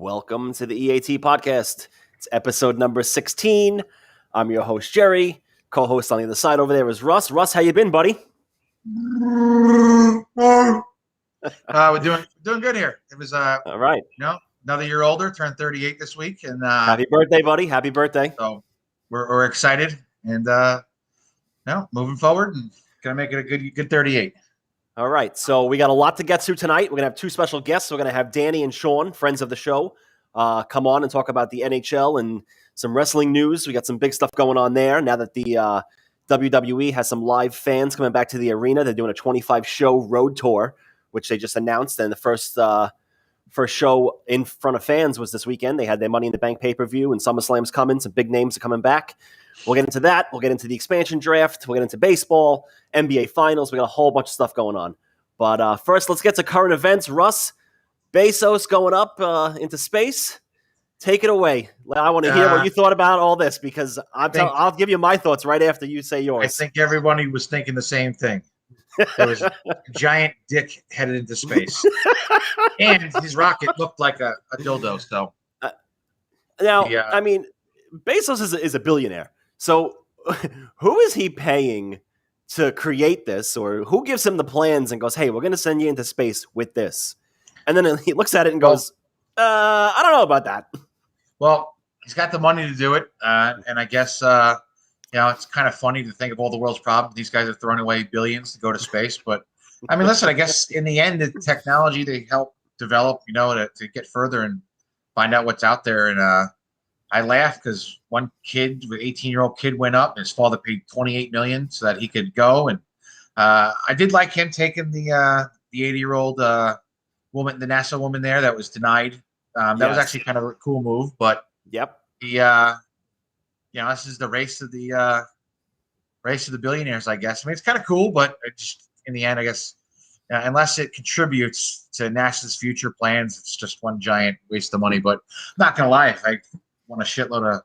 Welcome to the E.A.T podcast. It's episode number 16. I'm your host, Jerry. Co-host on the other side over there is Russ. Russ, how you been, buddy? We're doing good here. It was all right. Another year older, turned 38 this week, and happy birthday, buddy! Happy birthday! So we're excited, and moving forward, and gonna make it a good 38. All right, so we got a lot to get to tonight. We're gonna have two special guests. We're gonna have Danny and Sean, friends of the show, come on and talk about the NHL and some wrestling news. We got some big stuff going on there now that the WWE has some live fans coming back to the arena. They're doing a 25-show road tour, which they just announced. And the first show in front of fans was this weekend. They had their Money in the Bank pay-per-view, and SummerSlam's coming. Some big names are coming back. We'll get into that. We'll get into the expansion draft. We'll get into baseball, NBA Finals. We got a whole bunch of stuff going on. But first, let's get to current events. Russ, Bezos going up into space. Take it away. I want to hear what you thought about all this, because I'll give you my thoughts right after you say yours. I think everybody was thinking the same thing. There was a giant dick headed into space, and his rocket looked like a dildo. So I mean, Bezos is a billionaire. So who is he paying to create this, or who gives him the plans and goes, "Hey, we're going to send you into space with this," and then he looks at it and goes, "I don't know about that." Well, he's got the money to do it, and I guess it's kind of funny to think of all the world's problems. These guys are throwing away billions to go to space. But, I mean, listen, I guess in the end, the technology they help develop, to get further and find out what's out there. And I laugh because one kid, an 18-year-old kid, went up, and his father paid $28 million so that he could go. And I did like him taking the 80-year-old woman, the NASA woman there that was denied. That was actually kind of a cool move. But yep, this is the race of the billionaires, I guess. I mean, it's kind of cool, but just in the end, I guess, unless it contributes to NASA's future plans, it's just one giant waste of money. But I'm not gonna lie, if I want a shitload of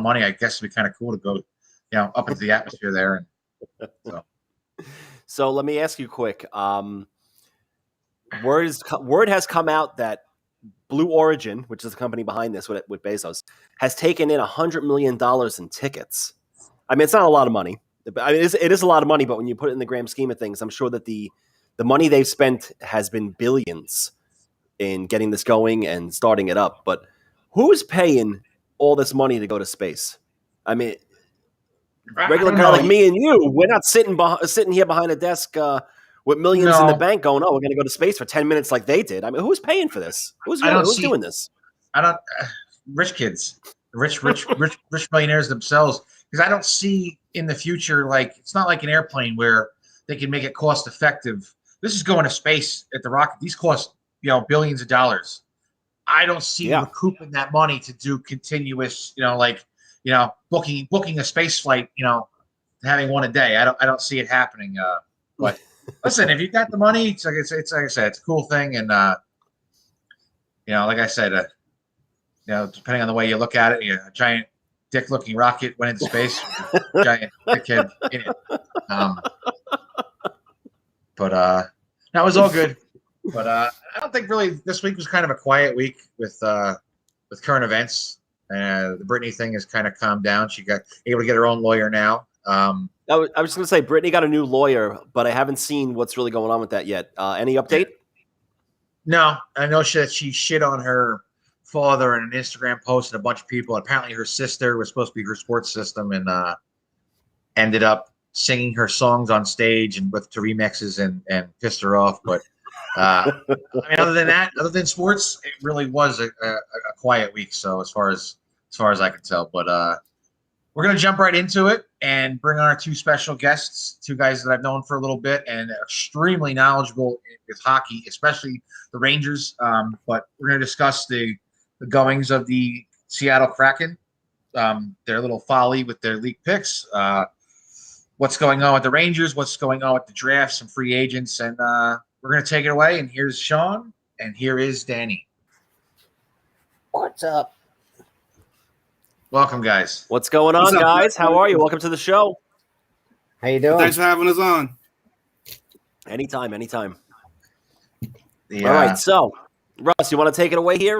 money, I guess it'd be kind of cool to go, up into the atmosphere there. And so let me ask you quick. Word has come out that Blue Origin, which is the company behind this with Bezos, has taken in $100 million in tickets. I mean, it's not a lot of money. I mean, it is a lot of money, but when you put it in the grand scheme of things, I'm sure that the money they've spent has been billions in getting this going and starting it up. But who's paying all this money to go to space? I mean, regular guy like me and you, we're not sitting here behind a desk with millions in the bank going, we're going to go to space for 10 minutes like they did. I mean, who's paying for this? Who's doing this? Rich kids, rich millionaires themselves. Because I don't see in the future, like, it's not like an airplane where they can make it cost effective. This is going to space at the rocket. These cost, billions of dollars. I don't see recouping that money to do continuous, booking a space flight, having one a day. I don't see it happening. But listen, if you got the money, it's like I said, it's a cool thing. And like I said, depending on the way you look at it, a giant dick-looking rocket went into space, giant dickhead in it. But that was all good. But I don't think really this week was kind of a quiet week with current events. The Britney thing has kind of calmed down. She got able to get her own lawyer now. I was just going to say, Britney got a new lawyer, but I haven't seen what's really going on with that yet. Any update? No, I know she shit on her father in an Instagram post and a bunch of people. Apparently her sister was supposed to be her sports system and ended up singing her songs on stage and to remixes and pissed her off. But I mean, other than sports, it really was a quiet week. So as far as I can tell, but we're going to jump right into it and bring on our two special guests, two guys that I've known for a little bit and extremely knowledgeable with hockey, especially the Rangers. But we're going to discuss the goings of the Seattle Kraken, their little folly with their league picks, what's going on with the Rangers, what's going on with the draft, some free agents, and we're going to take it away. And here's Sean, and here is Danny. What's up? Welcome, guys. What's going on, guys? How are you? Welcome to the show. How you doing? Thanks for having us on. Anytime. All right, so Russ, you want to take it away here?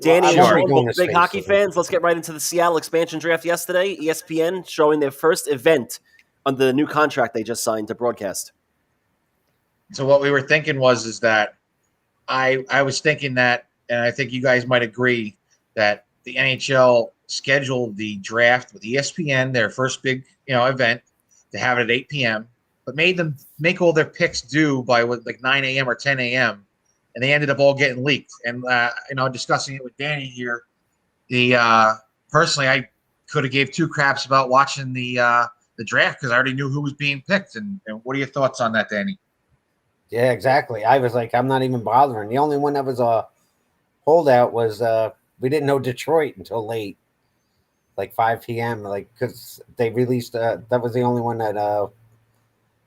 Danny and Sure. Sean, both big hockey fans. Let's get right into the Seattle expansion draft yesterday. ESPN showing their first event under the new contract they just signed to broadcast. So what we were thinking is that I was thinking that, and I think you guys might agree, that the NHL scheduled the draft with ESPN, their first big event, to have it at 8 p.m., but made them make all their picks due by like 9 a.m. or 10 a.m., and they ended up all getting leaked. And discussing it with Danny here, personally I could have gave two craps about watching the draft because I already knew who was being picked. And what are your thoughts on that, Danny? Yeah, exactly. I was like, I'm not even bothering. The only one that was a holdout was we didn't know Detroit until late, like 5 p.m. Like because they released that was the only one that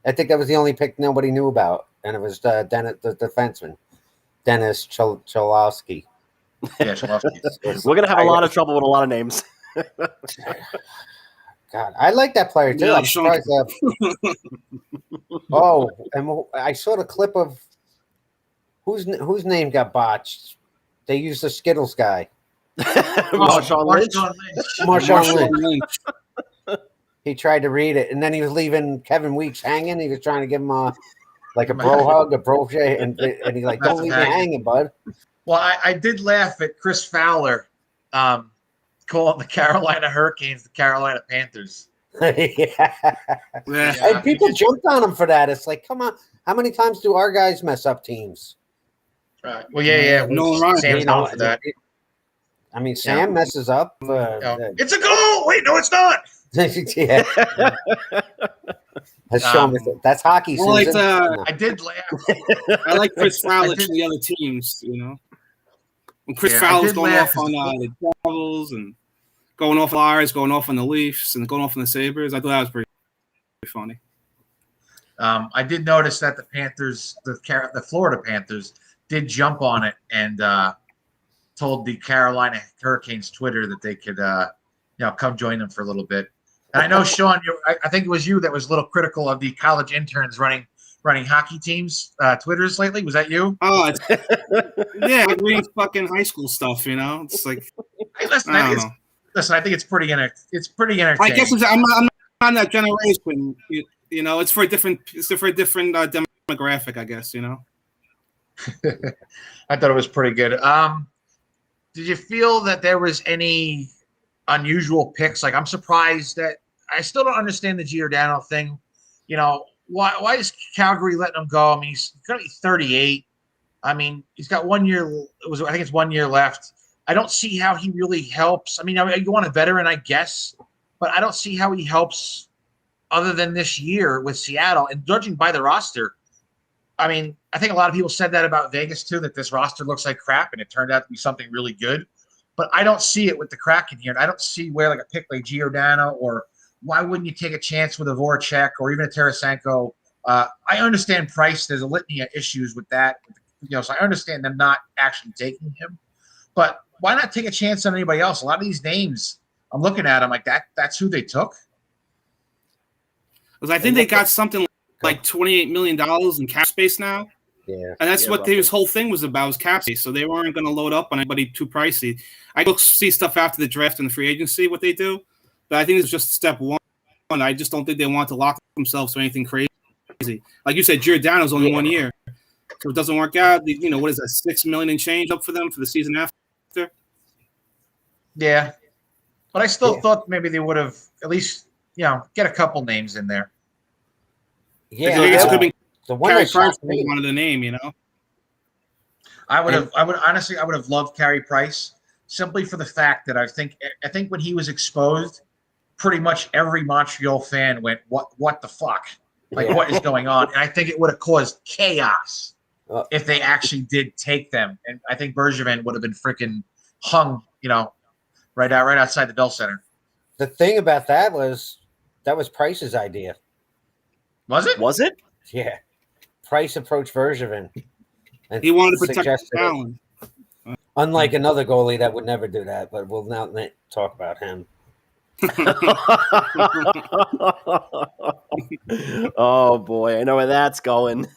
I think that was the only pick nobody knew about, and it was Dennis, the defenseman, Dennis Cholowski. Yeah, Cholowski. We're gonna have a lot of trouble with a lot of names. God, I like that player too. Yeah, I'm surprised. Oh, and I saw the clip of whose name got botched. They used the Skittles guy. Marshawn Lynch. Marshawn Lynch. He tried to read it, and then he was leaving Kevin Weeks hanging. He was trying to give him a bro hug, a bro shake, and he's like, "Don't leave me hanging, bud." Well, I did laugh at Chris Fowler calling the Carolina Hurricanes the Carolina Panthers. Yeah. And people jumped on him for that. It's like, come on, how many times do our guys mess up teams? Right. Well, yeah. No, Sam's known for that. I mean, Sam messes up. It's a goal. Wait, no, it's not. Yeah. That's hockey. Well, I did laugh. I like Chris Fowler to the other teams, When Chris Fowler's going off on the Devils and going off Flyers, going off on the Leafs, and going off on the Sabres, I thought that was pretty funny. I did notice that the Panthers, the Florida Panthers, did jump on it and told the Carolina Hurricanes Twitter that they could, come join them for a little bit. And I know, Sean, I think it was you that was a little critical of the college interns running hockey teams Twitters lately. Was that you? Oh, yeah, I read fucking high school stuff. It's like, hey, listen, I think it's pretty entertaining. I guess I'm not on that generation. It's for a different demographic. I guess. I thought it was pretty good. Did you feel that there was any unusual picks? Like, I'm surprised that I still don't understand the Giordano thing. Why is Calgary letting him go? I mean, he's going to be 38. I mean, he's got 1 year. I think it's 1 year left. I don't see how he really helps. I mean, you want a veteran, I guess, but I don't see how he helps other than this year with Seattle. And judging by the roster, I mean, I think a lot of people said that about Vegas too, that this roster looks like crap, and it turned out to be something really good. But I don't see it with the Kraken here. And I don't see where like a pick like Giordano, or why wouldn't you take a chance with a Voracek or even a Tarasenko? I understand Price. There's a litany of issues with that. So I understand them not actually taking him. But why not take a chance on anybody else? A lot of these names, I'm looking at them like that's who they took. Because I think they got something like $28 million in cap space now. Yeah. And that's what his whole thing was about, was cap space. So they weren't going to load up on anybody too pricey. I go see stuff after the draft and the free agency, what they do. But I think it's just step one. I just don't think they want to lock themselves to anything crazy. Like you said, Giordano's only 1 year. So it doesn't work out. What is that, $6 million and change up for them for the season after? Yeah. But I still thought maybe they would have at least, get a couple names in there. Yeah. I guess it could be the one Carey that Price shocked me. wanted the name, I would have loved Carey Price simply for the fact that I think when he was exposed, pretty much every Montreal fan went, what the fuck? Like, what is going on? And I think it would have caused chaos if they actually did take them. And I think Bergevin would have been freaking hung, right outside the Bell Center. The thing about that was Price's idea. Was it? Was it? Yeah. Price approached Bergevin. And he wanted to protect suggested talent. Unlike another goalie that would never do that, but we'll not talk about him. Oh boy, I know where that's going.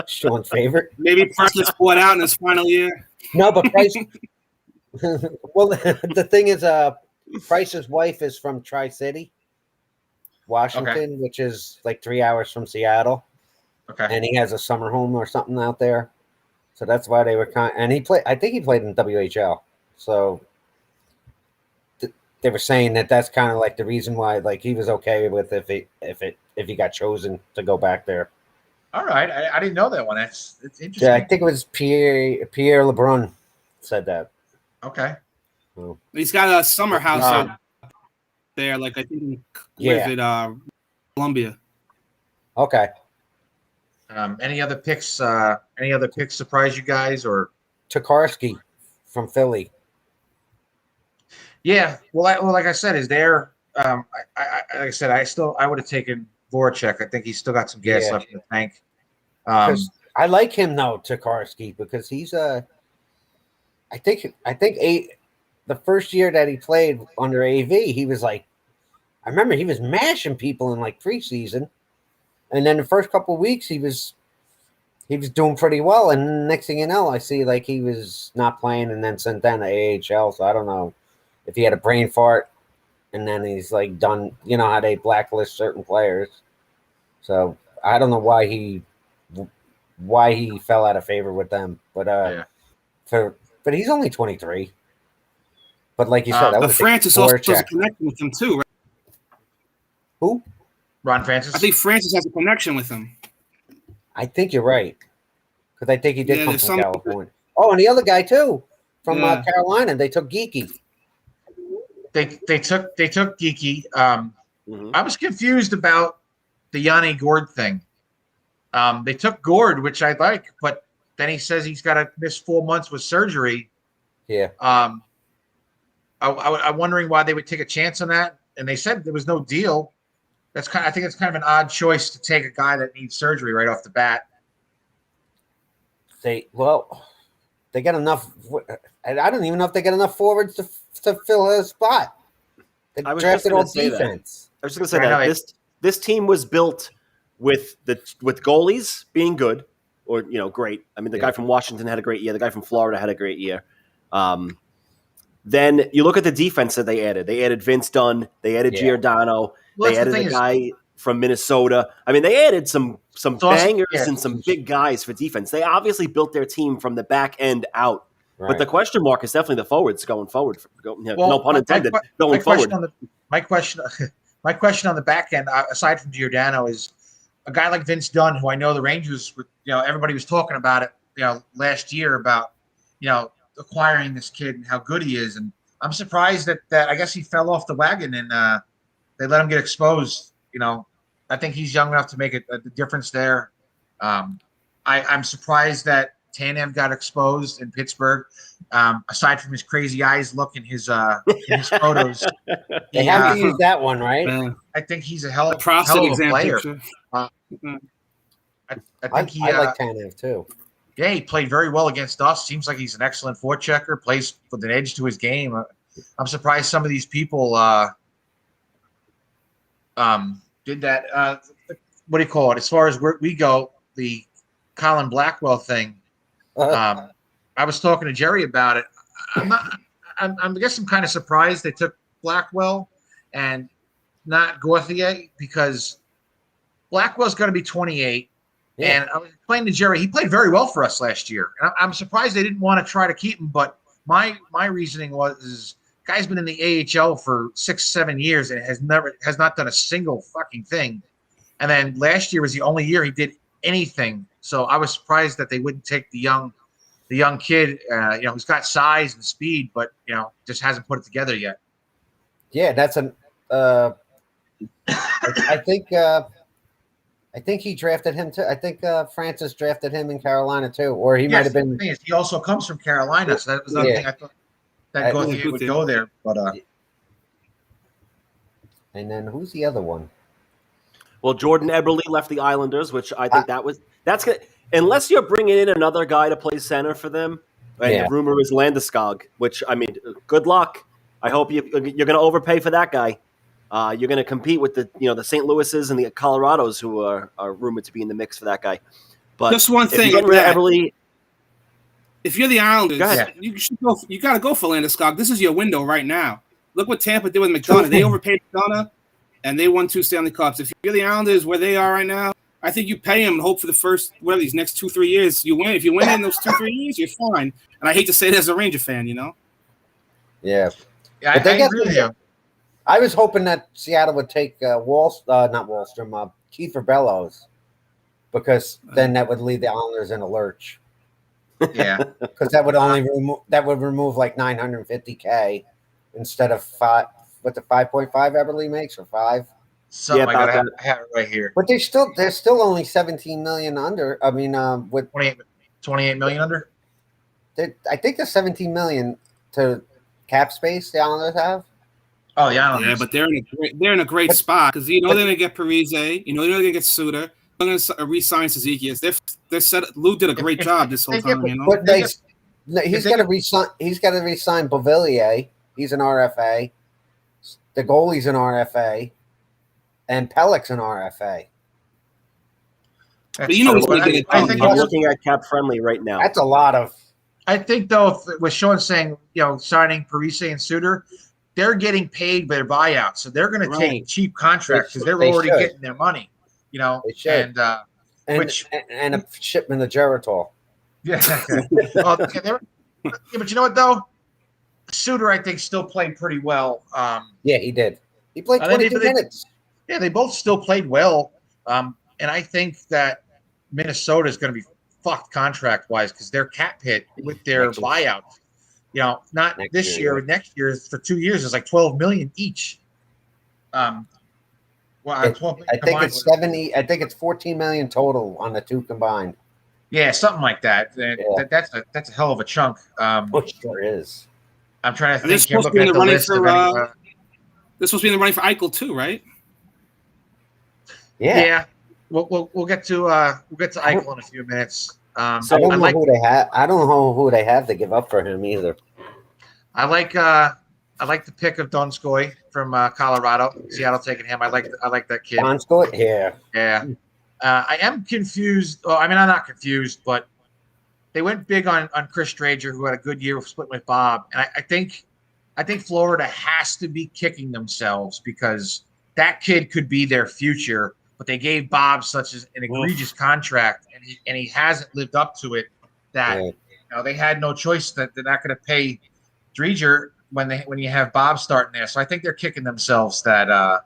Sean's favorite. Maybe Price gets bought out in his final year. No, but Price. Well, the thing is, Price's wife is from Tri-City, Washington, which is like 3 hours from Seattle, Okay. and he has a summer home or something out there. So that's why they were and he played. I think he played in WHL. So they were saying that that's kind of like the reason why, like, he was okay with if he got chosen to go back there. All right. I didn't know that one. It's interesting. Yeah, I think it was Pierre LeBrun said that. Okay. So, He's got a summer house out there, like I think Columbia. okay. Any other picks surprise you guys or? Tokarski from Philly. Yeah, well, like I said, is there? Like I said, I would have taken Voracek. I think he's still got some gas left in the tank. I like him though, Tokarski, because he's I think the first year that he played under AV, he was like, I remember he was mashing people in like preseason, and then the first couple of weeks he was doing pretty well, and next thing you know, I see like he was not playing, and then sent down to AHL. So I don't know if he had a brain fart, and then he's like done. You know how they blacklist certain players. So I don't know why he fell out of favor with them, but but he's only 23. But like you said, I But Francis also has a connection with him too, right? Who? Ron Francis. I think Francis has a connection with him. I think you're right, because I think he did come from California. Oh, and the other guy too from Carolina. They took Geeky. They took Geeky. I was confused about the Yanni Gord thing. They took Gord, which I like, but then he says he's got to miss 4 months with surgery. Yeah. I'm wondering why they would take a chance on that, and they said there was no deal. I think it's kind of an odd choice to take a guy that needs surgery right off the bat. They got enough. I don't even know if they got enough forwards to fill a spot. They drafted all defense. I was just going to say that this team was built with goalies being good or great. I mean, the guy from Washington had a great year. The guy from Florida had a great year. Then you look at the defense that they added. They added Vince Dunn. They added Giordano. They added a guy from Minnesota. I mean, they added some bangers and some big guys for defense. They obviously built their team from the back end out. Right. But the question mark is definitely the forwards going forward. No pun intended. Going forward. My question on the back end, aside from Giordano, is a guy like Vince Dunn, who I know the Rangers, everybody was talking about it, last year about, acquiring this kid and how good he is. And I'm surprised that I guess he fell off the wagon and they let him get exposed. I think he's young enough to make a difference there. I'm surprised that Tanev got exposed in Pittsburgh. Aside from his crazy eyes look in his photos, they have to use that one, right? I think he's a hell of a player. I like Tanev too. Yeah, he played very well against us. Seems like he's an excellent forechecker. Plays with an edge to his game. I'm surprised some of these people did that. What do you call it? As far as where we go, the Colin Blackwell thing. I was talking to Jerry about it. I guess I'm kind of surprised they took Blackwell and not Gauthier, because Blackwell's going to be 28. Yeah. And I was explaining to Jerry, he played very well for us last year. And I'm surprised they didn't want to try to keep him. But my reasoning was, guy's been in the AHL for 6-7 years and has not done a single fucking thing. And then last year was the only year he did anything. So I was surprised that they wouldn't take the young kid, who's got size and speed, but just hasn't put it together yet. Yeah, that's I think he drafted him too. I think Francis drafted him in Carolina too, or he might have been. The thing is, he also comes from Carolina, so that was another thing I thought that Gauthier would go there. But and then who's the other one? Well, Jordan Eberle left the Islanders, which I think that's gonna, unless you're bringing in another guy to play center for them. And the rumor is Landeskog, which, I mean, good luck. I hope you're going to overpay for that guy. You're going to compete with the St. Louis's and the Colorados who are rumored to be in the mix for that guy. But just one if thing, you're getting rid of Eberle, if you're the Islanders, go ahead. you got to go for Landeskog. This is your window right now. Look what Tampa did with McDonough. They overpaid McDonough, and they won 2 Stanley Cups. If you're the Islanders where they are right now, I think you pay him and hope for the first these next 2-3 years you win. If you win in those 2-3 years, you're fine. And I hate to say it as a Ranger fan, Yeah, Yeah, I agree with you. I was hoping that Seattle would take not Wallstrom, Kiefer Bellows, because then that would leave the Islanders in a lurch. Yeah, Because that would remove like $950K instead of 5.5 Eberle makes or 5. something Yeah, I about have it right here. But they're still only 17 million under. I mean, with 28 million under. I think there's 17 million to cap space the Islanders have. Oh yeah, I don't know. but they're in a great spot because they're going to get Parise, they're going to get Suter, they're going to re-sign Suzuki. They're set. Lou did a great job this whole time, But he's got to resign. He's got to resign Beauvillier. He's an RFA. The goalie's an RFA, and Pellick's an RFA. But he's going to get I'm looking at cap friendly right now. That's a lot of. I think though, with Sean saying signing Parise and Suter, they're getting paid their buyout, so they're going to take cheap contracts because they're already getting their money. They should. And a shipment of Geritol. Yeah. But you know what though, Suter I think still played pretty well. Yeah, he did. He played 22 minutes. Yeah, they both still played well, and I think that Minnesota is going to be fucked contract wise because their cap hit with their buyouts. Not this year, next year for 2 years is like 12 million each. I think it's 70. I think it's 14 million total on the two combined. Yeah, something like that. That's a hell of a chunk. Which sure is. I'm trying to think. This is supposed to be in the running for Eichel too, right? Yeah. We'll get to Eichel in a few minutes. So I don't know who they have. I don't know who they have to give up for him either. I like the pick of Donskoy from Colorado. Seattle taking him. I like that kid. Donskoy, yeah. I am confused. Well, I mean, I'm not confused, but they went big on Chris Stranger, who had a good year splitting with Bob, and I think Florida has to be kicking themselves because that kid could be their future. But they gave Bob such an egregious contract, and he hasn't lived up to it. That they had no choice that they're not going to pay Dreger when you have Bob starting there. So I think they're kicking themselves that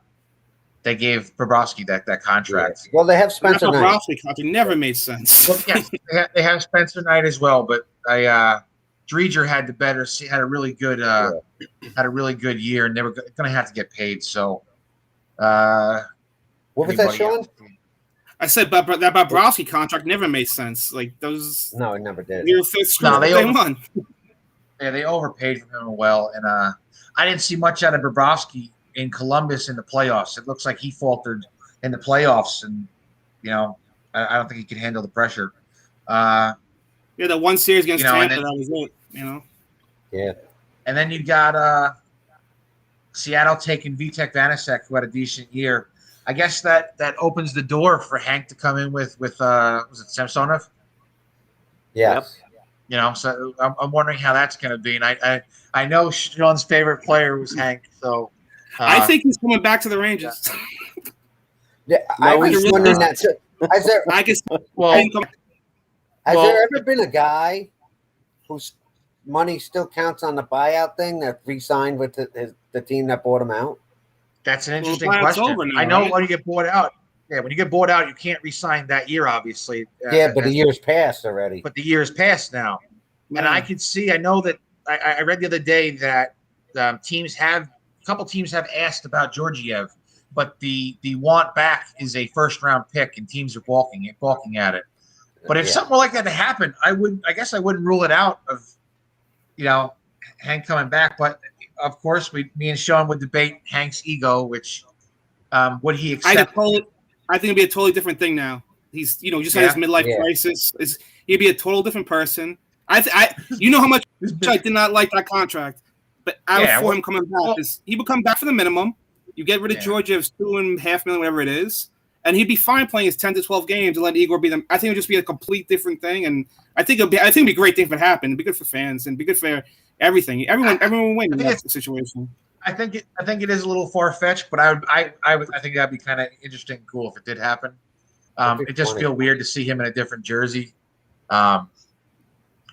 they gave Bobrovsky that contract. Well, they have Spencer Knight. Bobrovsky contract never made sense. Well, yes, they have Spencer Knight as well, but Dreger had a really good year, and they were going to have to get paid. So. What was that, Sean? I said that Bobrovsky contract never made sense. Like those. No, it never did. They won. Yeah, they overpaid for him well, and I didn't see much out of Bobrovsky in Columbus in the playoffs. It looks like he faltered in the playoffs, and I don't think he could handle the pressure. The one series against Tampa, that was it. Yeah, and then you got Seattle taking Vitek Vanacek, who had a decent year. I guess that opens the door for Hank to come in with was it Samsonov? Yeah. Yep. So I'm wondering how that's going to be, and I know Sean's favorite player was Hank, so Uh, I think he's coming back to the Rangers. Yeah, I was wondering that too. Has there ever been a guy whose money still counts on the buyout thing that re-signed with the team that bought him out? That's an interesting question. I know when you get bought out. Yeah, when you get bought out, you can't re-sign that year, obviously. Yeah, but the year's passed already. But the year's passed now. And I can see, I know that I read the other day that a couple teams have asked about Georgiev, but the want back is a first-round pick, and teams are balking at it. But if something like that to happen, I guess I wouldn't rule it out of, Hank coming back. But of course, me and Sean would debate Hank's ego, which would he accept? I think it'd be a totally different thing now. He's, just had his midlife crisis. He'd be a total different person. You know how much I did not like that contract. But for him coming back is he would come back for the minimum. You get rid of Georgiev's $2.5 million, whatever it is, and he'd be fine playing his 10 to 12 games and let Igor be them. I think it would just be a complete different thing, and I think it'd be a great thing if it happened. It'd be good for fans and be good for everything. Everyone will win in that situation. I think it is a little far fetched, but I think that'd be kind of interesting and cool if it did happen. It just feel weird to see him in a different jersey. But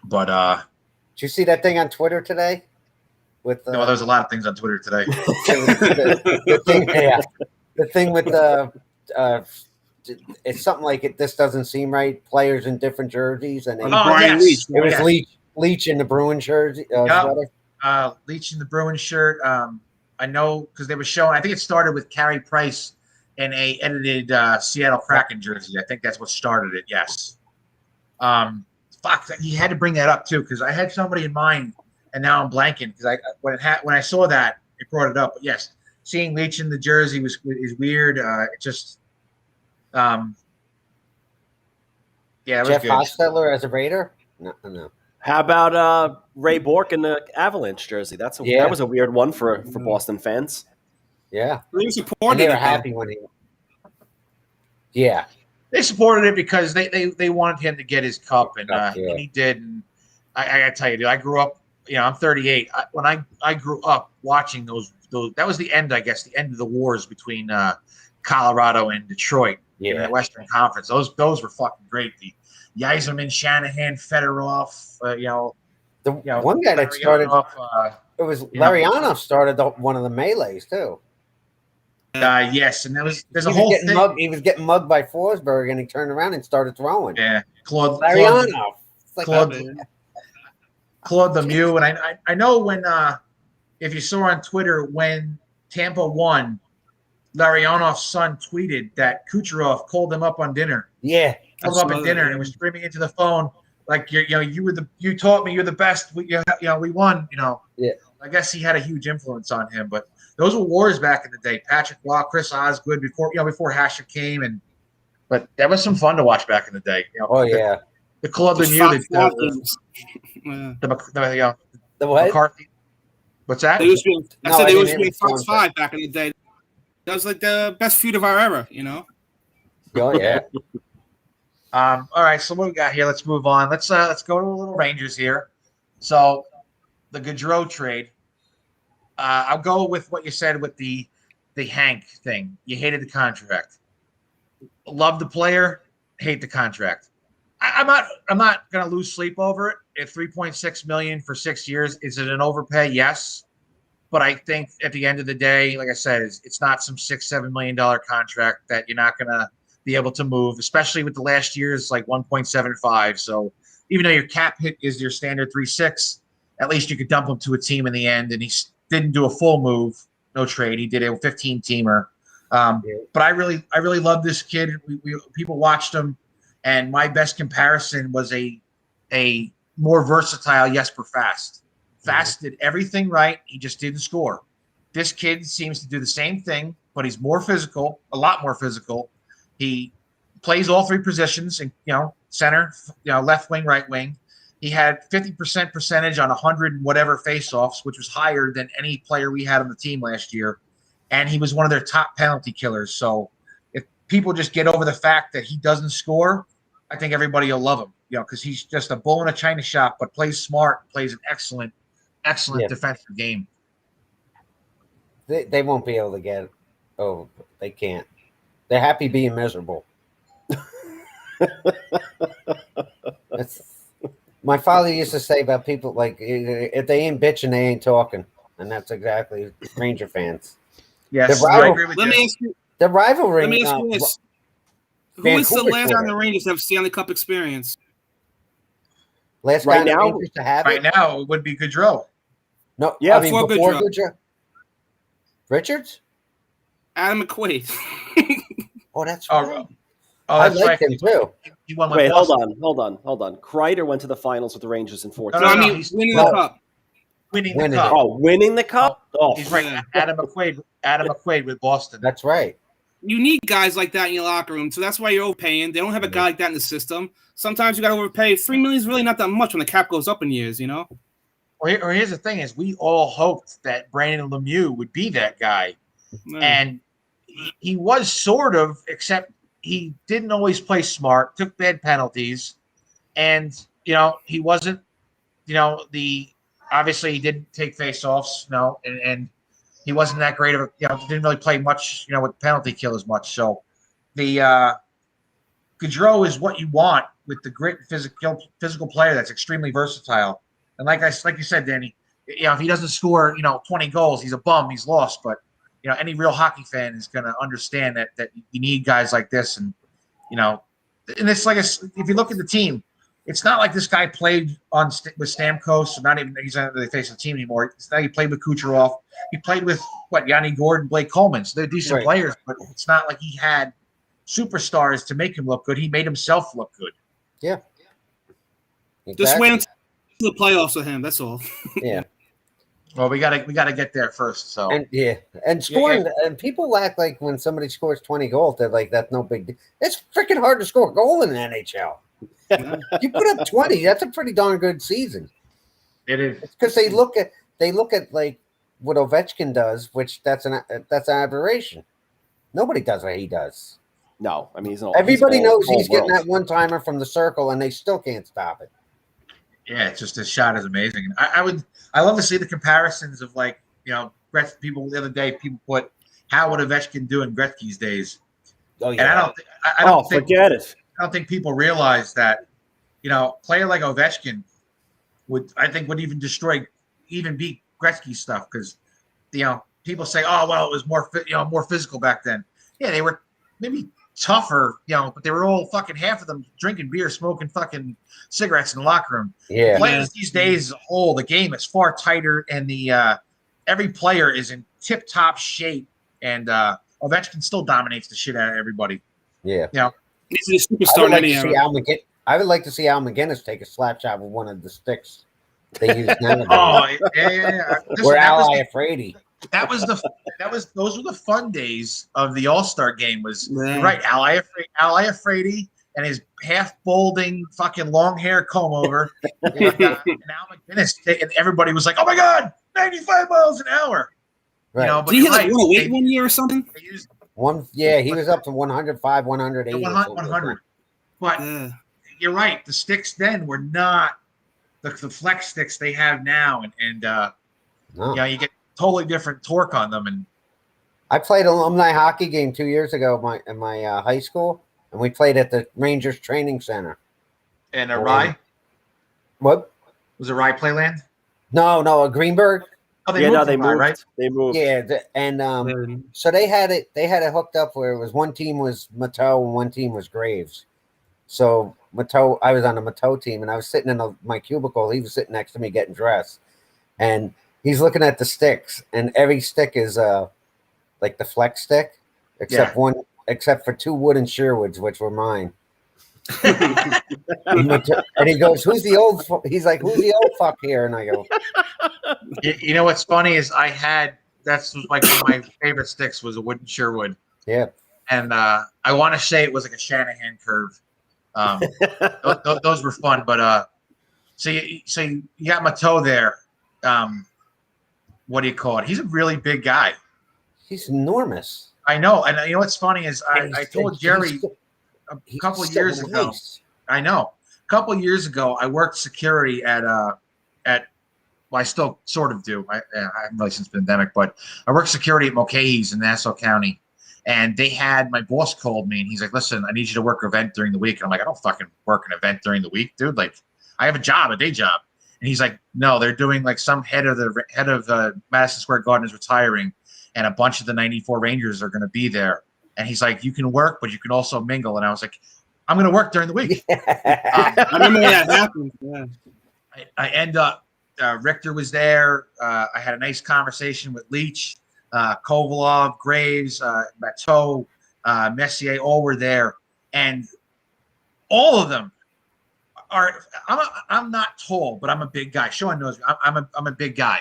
did you see that thing on Twitter today? With no, there's a lot of things on Twitter today. The thing with it's something like it. This doesn't seem right. Players in different jerseys, and Leach. It was Leach in the Bruins jersey. Leach in the Bruins shirt. I know because they were showing. I think it started with Carey Price in a edited Seattle Kraken jersey. I think that's what started it. Yes. He had to bring that up too because I had somebody in mind, and now I'm blanking because when I saw that it brought it up. But yes, seeing Leach in the jersey is weird. It just it was Jeff good. Hostetler as a Raider. No. How about Ray Bourque in the Avalanche jersey? That was a weird one for Boston fans. Yeah, and they were happy when he. Yeah, they supported it because they wanted him to get his cup, and he did. And I gotta tell you, dude, I grew up. I'm 38. When I grew up watching those, that was the end, I guess, the end of the wars between Colorado and Detroit in the Western Conference. Those were fucking great. The Yzerman, Shanahan, Fedorov. One guy that started. It was Larionov started one of the melees too. Yes, and there's a whole thing. He was getting mugged by Forsberg, and he turned around and started throwing. Yeah, Claude Lemieux, and I know when if you saw on Twitter when Tampa won, Larionov's son tweeted that Kucherov called him up on dinner. Yeah, called him up at dinner and was screaming into the phone like you taught me you're the best. We won. Yeah. I guess he had a huge influence on him, but those were wars back in the day. Patrick Waugh, Chris Osgood before Hasher came, but that was some fun to watch back in the day. The Claude Lemieux, the what? McCarthy. What's that? They used to be Fox 5 back in the day. That was like the best feud of our era, Oh yeah. All right, so what we got here? Let's move on. Let's go to a little Rangers here. So the Gujarat trade. I'll go with what you said with the Hank thing. You hated the contract. Love the player, hate the contract. I'm not going to lose sleep over it. At $3.6 million for 6 years, is it an overpay? Yes, but I think at the end of the day, like I said, it's not some $6-7 million contract that you're not going to be able to move, especially with the last year's like 1.75. So even though your cap hit is your standard 3.6, at least you could dump him to a team in the end. And he didn't do a full move, no trade. He did a 15-teamer. But I really love this kid. People watched him. And my best comparison was a more versatile Jesper Fast. Fast did everything right. He just didn't score. This kid seems to do the same thing, but he's more physical, a lot more physical. He plays all three positions, center, left wing, right wing. He had 50% percentage on 100 and whatever faceoffs, which was higher than any player we had on the team last year. And he was one of their top penalty killers. So if people just get over the fact that he doesn't score, I think everybody will love him, because he's just a bull in a china shop, but plays smart, plays an excellent defensive game. They won't be able to get it. Oh, they can't. They're happy being miserable. My father used to say about people, like, if they ain't bitching, they ain't talking. And that's exactly Ranger fans. Yes, I agree with you. The rivalry. Let me ask you this. Who is the last on the Rangers to have Stanley Cup experience? Last right guy now, to have right it? now it would be Gaudreau. No, yeah, I mean before Gaudreau. Richards? Adam McQuaid. Oh, that's right. I like him too. Wait, hold on. Kreider went to the finals with the Rangers in 14. No, I mean, he's winning the cup. Winning the cup. Oh, winning the cup? Oh, he's right. Adam McQuaid with Boston. That's right. You need guys like that in your locker room, so that's why you're overpaying. They don't have a guy like that in the system. Sometimes you got to overpay. $3 million is really not that much when the cap goes up in years, Or here's the thing: is we all hoped that Brandon Lemieux would be that guy, and he was sort of, except he didn't always play smart, took bad penalties, and he wasn't, obviously he didn't take face-offs, and he wasn't that great of a, didn't really play much, with penalty kill as much. So the Gaudreau is what you want with the grit and physical player that's extremely versatile. And like you said, Danny, if he doesn't score, 20 goals, he's a bum, he's lost. But any real hockey fan is going to understand that you need guys like this, and and it's like if you look at the team, it's not like this guy played with Stamkos, not even he's not really facing the team anymore. It's not he played with Kucherov. He played with Yanni Gordon, Blake Coleman. So they're decent players, but it's not like he had superstars to make him look good. He made himself look good. Yeah. Exactly. Just wait until the playoffs with him. That's all. Yeah. Well, we gotta get there first. So and scoring, and people act like when somebody scores 20 goals, they're like, that's no big deal. It's freaking hard to score a goal in the NHL. You put up 20, that's a pretty darn good season. It is, because they look at like what Ovechkin does, which that's an aberration. Nobody does what he does. No, I mean everybody knows he's getting that one timer from the circle, and they still can't stop it. Yeah, it's just his shot is amazing. I love to see the comparisons of people the other day. People put how would Ovechkin do in Gretzky's days? Oh yeah, and I don't think forget it. I don't think people realize that a player like Ovechkin would even beat Gretzky's stuff, because people say, oh well, it was more physical back then. Yeah, they were maybe tougher, but they were all fucking, half of them drinking beer, smoking fucking cigarettes in the locker room. Yeah. Players these days as a whole, the game is far tighter, and the every player is in tip-top shape, and Ovechkin still dominates the shit out of everybody. Yeah. He's a superstar. I would like to see Al McGinnis take a slap shot with one of the sticks they use nowadays. Oh yeah. We're Al Iafrate. Those were the fun days of the All-Star game. You're right, Al Iafrate and his half balding fucking long hair comb over, and Al McGinnis, and everybody was like, "Oh my god, 95 miles an hour!" Right. But did he hit weight one year or something? He was up to 105, 108, 100. But you're right, the sticks then were not the flex sticks they have now, and no. You get totally different torque on them. And I played an alumni hockey game 2 years ago in my high school, and we played at the Rangers Training Center. And Rye? What? Was it Rye Playland? No, a Greenberg. Oh, they moved, right? They moved. Yeah, and so they had it hooked up where it was one team was Mateau and one team was Graves. So Mateau, I was on the Mateau team, and I was sitting in my cubicle. He was sitting next to me getting dressed, and he's looking at the sticks, and every stick is like the flex stick, except for two wooden Sherwoods, which were mine. And he goes, "Who's the old?" He's like, "Who's the old fuck here?" And I go, "You know what's funny is that's like one of my favorite sticks was a wooden Sherwood." Yeah, and I want to say it was like a Shanahan curve. Those were fun, but so you got Mateau there. What do you call it? He's a really big guy. He's enormous. I know, and you know what's funny is I told Jerry a couple of years ago. I know, a couple of years ago, I worked security at well, I still sort of do. I haven't really since the pandemic, but I worked security at Mulcahy's in Nassau County, and they had my boss called me, and he's like, "Listen, I need you to work an event during the week." And I'm like, "I don't fucking work an event during the week, dude. Like, I have a day job." And he's like, "No, they're doing like some head of Madison Square Garden is retiring, and a bunch of the '94 Rangers are going to be there." And he's like, "You can work, but you can also mingle." And I was like, "I'm going to work during the week." I remember when that happened. Yeah. I end up. Richter was there. I had a nice conversation with Leach, Kovalov, Graves, Mateau, Messier. All were there, and all of them are. I'm not tall, but I'm a big guy. Sean knows me. I'm a big guy.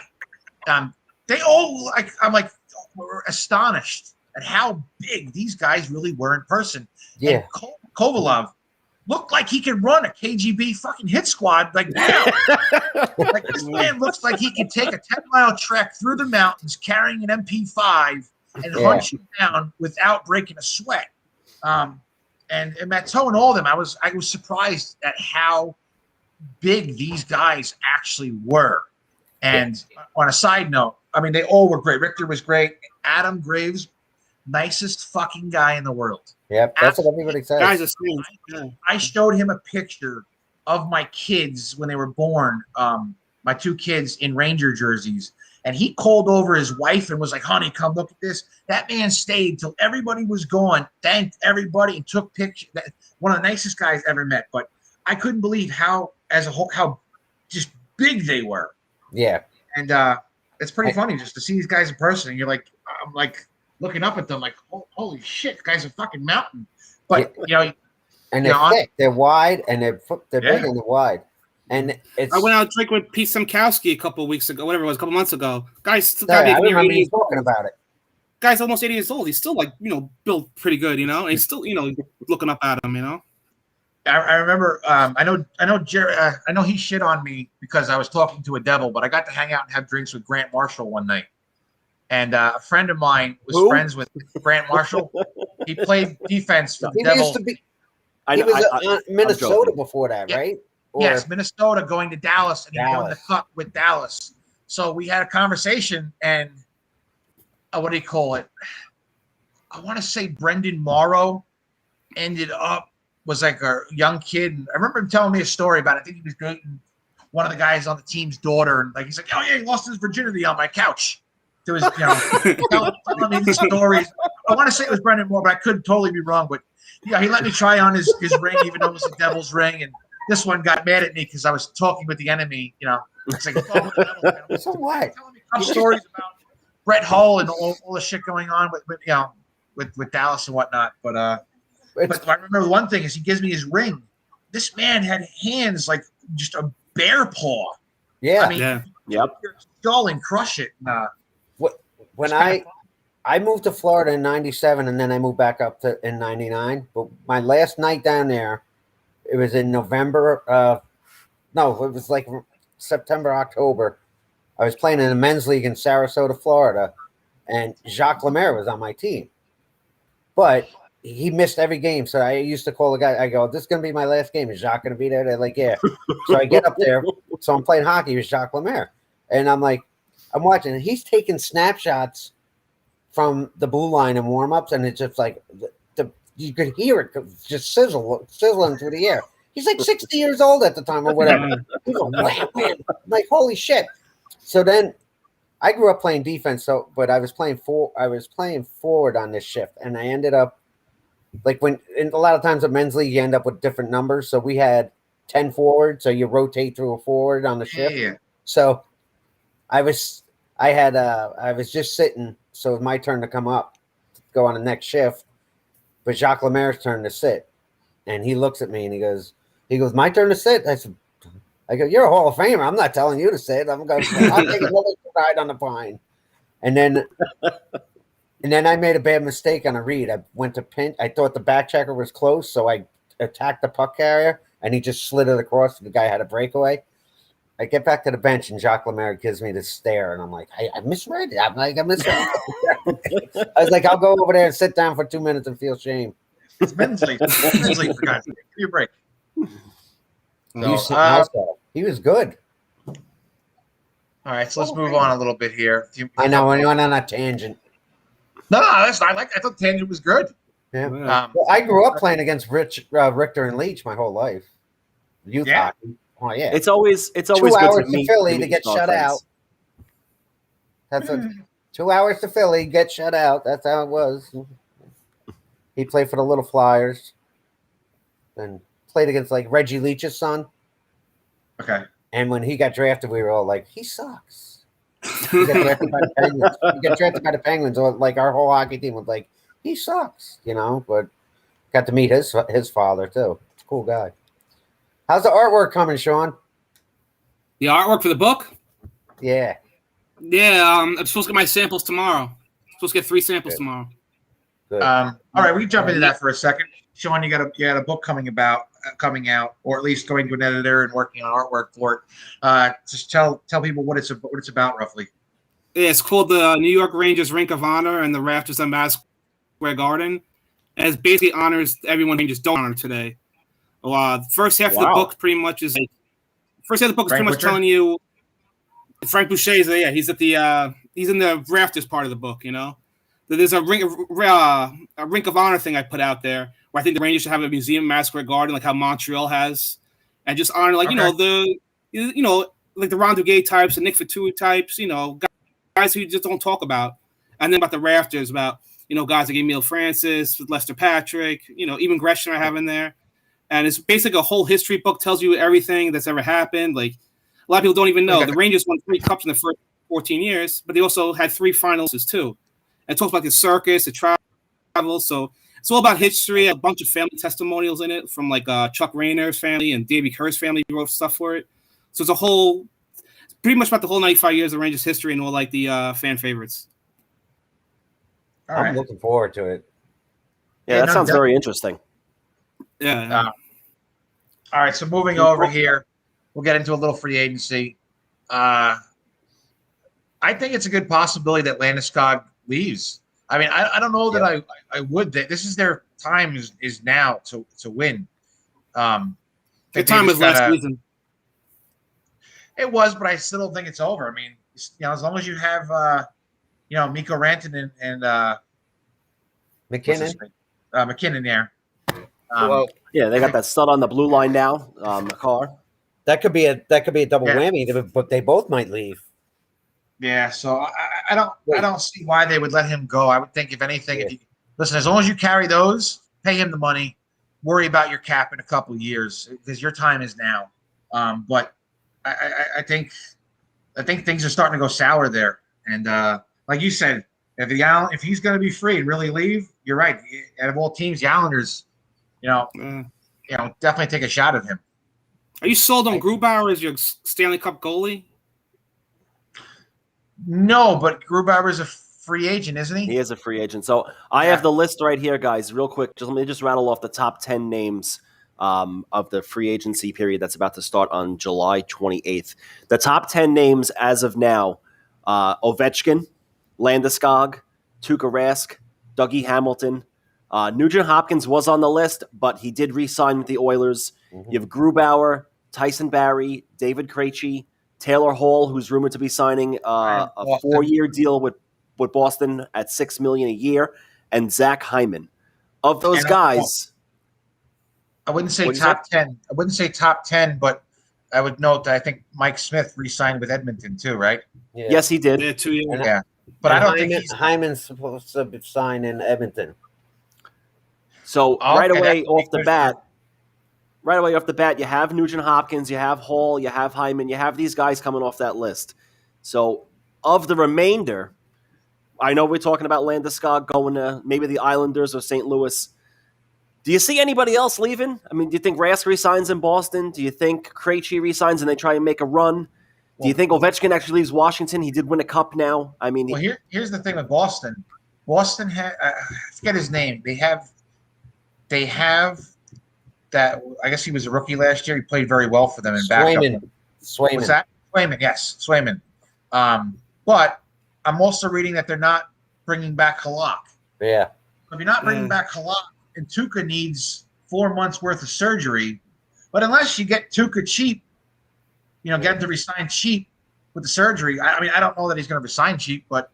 They all I'm like were astonished at how big these guys really were in person. Yeah, and Kovalov looked like he could run a KGB fucking hit squad like now. Like this man looks like he could take a 10-mile trek through the mountains carrying an MP5 and hunt you down without breaking a sweat. And Matteau and all of them, I was surprised at how big these guys actually were. And on a side note, I mean, they all were great. Richter was great. Adam Graves, nicest fucking guy in the world. Yep, that's what everybody says. Guys are sweet. I showed him a picture of my kids when they were born, my 2 kids in Ranger jerseys. And he called over his wife and was like, honey, come look at this. That man stayed till everybody was gone, thanked everybody, and took pictures. One of the nicest guys I ever met. But I couldn't believe how just big they were. Yeah. And it's pretty funny just to see these guys in person. And you're like, I'm like looking up at them like, holy shit, this guy's a fucking mountain. But, and they're thick, they're wide, and they're big and they're wide. And I went out to drink with Pete Semkowski a couple of weeks ago, whatever it was, a couple months ago. Guy's I remember you talking about it. Guy's almost 80 years old. He's still built pretty good, And he's still, looking up at him, I remember. I know he shit on me because I was talking to a devil, but I got to hang out and have drinks with Grant Marshall one night. And a friend of mine was friends with Grant Marshall. He played defense for the Devils. He was Minnesota before that, right? Yes, Minnesota going to Dallas, and he won the cup with Dallas. So we had a conversation, and what do you call it? I want to say Brendan Morrow was like a young kid. And I remember him telling me a story about, I think he was dating one of the guys on the team's daughter. And he's like, oh yeah, he lost his virginity on my couch. There was, telling me these stories. I want to say it was Brendan Moore, but I could totally be wrong. But he let me try on his ring, even though it was a Devil's ring. And this one got mad at me because I was talking with the enemy. It's like, so what? Telling me some stories about Brett Hull and all the shit going on with Dallas and whatnot. But I remember one thing is he gives me his ring. This man had hands like just a bear paw. Yeah. I mean, skull and crush it. When I moved to Florida in 97 and then I moved back up in 99. But my last night down there, it was in November. It was like September, October. I was playing in a men's league in Sarasota, Florida, and Jacques Lemaire was on my team. But he missed every game. So I used to call the guy. I go, this is going to be my last game. Is Jacques going to be there? They're like, yeah. So I get up there. So I'm playing hockey with Jacques Lemaire. And I'm like, I'm watching. And he's taking snapshots from the blue line and warm-ups. And it's just like, you could hear it just sizzling through the air. He's like 60 years old at the time or whatever. He's like, wham, wham. I'm like, holy shit. So then I grew up playing defense. But I was playing forward on this shift. And I ended up, a lot of times at men's league, you end up with different numbers. So we had 10 forward, so you rotate through a forward on the shift. Yeah. So I was just sitting, so it was my turn to come up, go on the next shift, but Jacques Lemaire's turn to sit. And he looks at me and he goes, my turn to sit? I go, you're a Hall of Famer. I'm not telling you to sit. I'll take another ride on the pine. And then I made a bad mistake on a read. I went to pinch. I thought the back checker was close, so I attacked the puck carrier, and he just slid it across. The guy had a breakaway. I get back to the bench, and Jacques Lemaire gives me this stare, and I'm like, I misread it. I misread it. I was like, I'll go over there and sit down for 2 minutes and feel shame. It's men's league. Men's league, for God's sake. Give me a break. He was good. All right, so let's move on a little bit here. I know, I went on a tangent. No, I thought tangent was good. Yeah. Well, I grew up playing against Richter and Leach my whole life. Youth hockey. Oh yeah. It's always 2 good hours to meet Philly to get shut out. That's 2 hours to Philly, get shut out. That's how it was. He played for the Little Flyers, and played against Reggie Leach's son. Okay. And when he got drafted, we were all like, he sucks. He got drafted by the Penguins. He got drafted by the Penguins. Or our whole hockey team was like, he sucks, But got to meet his father too. It's a cool guy. How's the artwork coming, Sean? The artwork for the book? Yeah. Yeah, I'm supposed to get my samples tomorrow. I'm supposed to get 3 samples tomorrow. Good. All right, we can jump into that for a second. Sean, you got a book coming out, or at least going to an editor and working on artwork for it. Just tell people what it's about roughly. Yeah, it's called the New York Rangers Rink of Honor and the Rafters on Madison Square Garden. And it basically honors everyone Rangers don't honor today. The first half of the book pretty much is telling you Frank Boucher's there. He's at the he's in the Rafters part of the book. You know, there's a rink of honor thing I put out there where I think the Rangers should have a museum in Madison Square Garden, like how Montreal has, and just honor like like the Ron Duguay types, the Nick Fatui types, guys who you just don't talk about, and then about the Rafters, about guys like Emile Francis, Lester Patrick, even Gresham I have in there. And it's basically a whole history book, tells you everything that's ever happened. Like, a lot of people don't even know. The Rangers won 3 cups in the first 14 years, but they also had 3 finals too. And it talks about the circus, the travel. So it's all about history, a bunch of family testimonials in it from like Chuck Rayner's family and Davey Kerr's family wrote stuff for it. So it's pretty much about the whole 95 years of Rangers history and all like the fan favorites. I'm looking forward to it. Yeah, that sounds very interesting. Yeah. All right, so moving over here, we'll get into a little free agency. I think it's a good possibility that Landeskog leaves. I mean, I don't know that I would. This is their time is now to win. The time was last season. It was, but I still don't think it's over. I mean, as long as you have Mikko Rantanen and McKinnon there. Yeah, they got that stud on the blue line now. Car. That could be a double whammy, but they both might leave. Yeah, so I don't see why they would let him go. I would think if anything, listen, as long as you carry those, pay him the money, worry about your cap in a couple of years because your time is now. But I think things are starting to go sour there. And like you said, if he's going to be free and really leave, you're right. Out of all teams, the Islanders, definitely take a shot at him. Are you sold on Grubauer as your Stanley Cup goalie? No, but Grubauer is a free agent, isn't he? He is a free agent. So I have the list right here, guys. Real quick, let me rattle off the top 10 names of the free agency period that's about to start on July 28th. The top 10 names as of now: Ovechkin, Landeskog, Tuukka Rask, Dougie Hamilton. Nugent Hopkins was on the list, but he did re-sign with the Oilers. Mm-hmm. You have Grubauer, Tyson Barrie, David Krejci, Taylor Hall, who's rumored to be signing a 4-year deal with Boston at $6 million a year, and Zach Hyman. Of those guys, I wouldn't say top 10. I wouldn't say top 10, but I would note that I think Mike Smith re-signed with Edmonton too, right? Yeah. Yes, he did. Yeah, 2 years. Yeah, but I don't think Hyman's supposed to sign in Edmonton. So right away off the bat, you have Nugent Hopkins, you have Hall, you have Hyman, you have these guys coming off that list. So of the remainder, I know we're talking about Landeskog going to maybe the Islanders or St. Louis. Do you see anybody else leaving? I mean, do you think Rask resigns in Boston? Do you think Krejci resigns and they try and make a run? Do you think Ovechkin actually leaves Washington? He did win a cup now. I mean, here's the thing with Boston. Boston had I forget his name. They have that. I guess he was a rookie last year. He played very well for them in backup. Swayman. What's that? Swayman. Yes, Swayman. But I'm also reading that they're not bringing back Halak. Yeah. If you're not bringing back Halak, and Tuukka needs 4 months worth of surgery, but unless you get Tuukka cheap, get him to resign cheap with the surgery. I mean, I don't know that he's going to resign cheap, but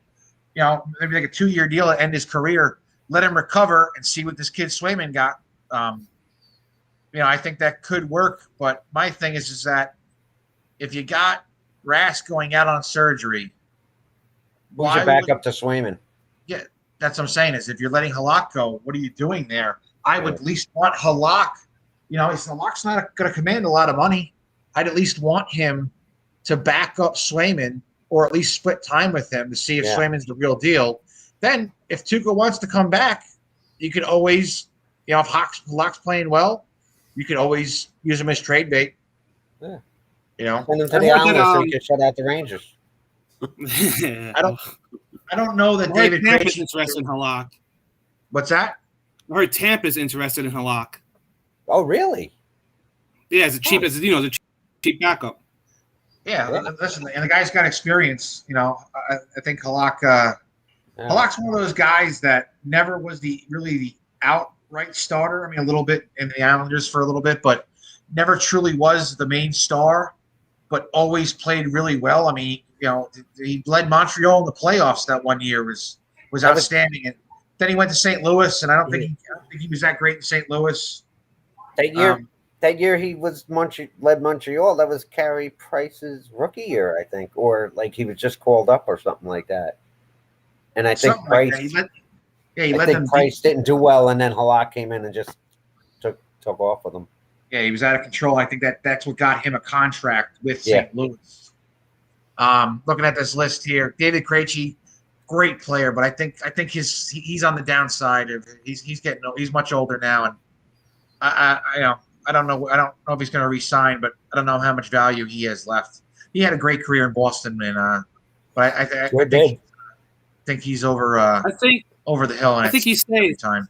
maybe like a 2-year deal to end his career. Let him recover and see what this kid Swayman got. I think that could work. But my thing is that if you got Rask going out on surgery, who's your backup to Swayman? Yeah, that's what I'm saying. Is if you're letting Halak go, what are you doing there? I would at least want Halak. Halak's not going to command a lot of money. I'd at least want him to back up Swayman, or at least split time with him to see if Swayman's the real deal. Then, if Tuukka wants to come back, you could always, if Halak's playing well, you could always use him as trade bait. Yeah. Send him to the Islanders so he can shut out the Rangers. I don't know that David Krejci interested in Halak. What's that? I heard Tampa's interested in Halak. Oh, really? Yeah, as a cheap backup. Yeah, Yeah. listen, and the guy's got experience. I think Halak. Halak's one of those guys that never was really the outright starter. I mean, a little bit in the Islanders for a little bit, but never truly was the main star. But always played really well. I mean, he led Montreal in the playoffs that one year was outstanding. And then he went to St. Louis, and I don't think he was that great in St. Louis. That year he was led Montreal. That was Carey Price's rookie year, I think, or like he was just called up or something like that. And I think Price, Price didn't do well, and then Halak came in and just took off with him. Yeah, he was out of control. I think that's what got him a contract with St. Louis. Looking at this list here, David Krejci, great player, but I think he's on the downside. He's much older now, and I don't know if he's going to re-sign, but I don't know how much value he has left. He had a great career in Boston, and but I think he's over. Over the hill. And I think he stays. Time.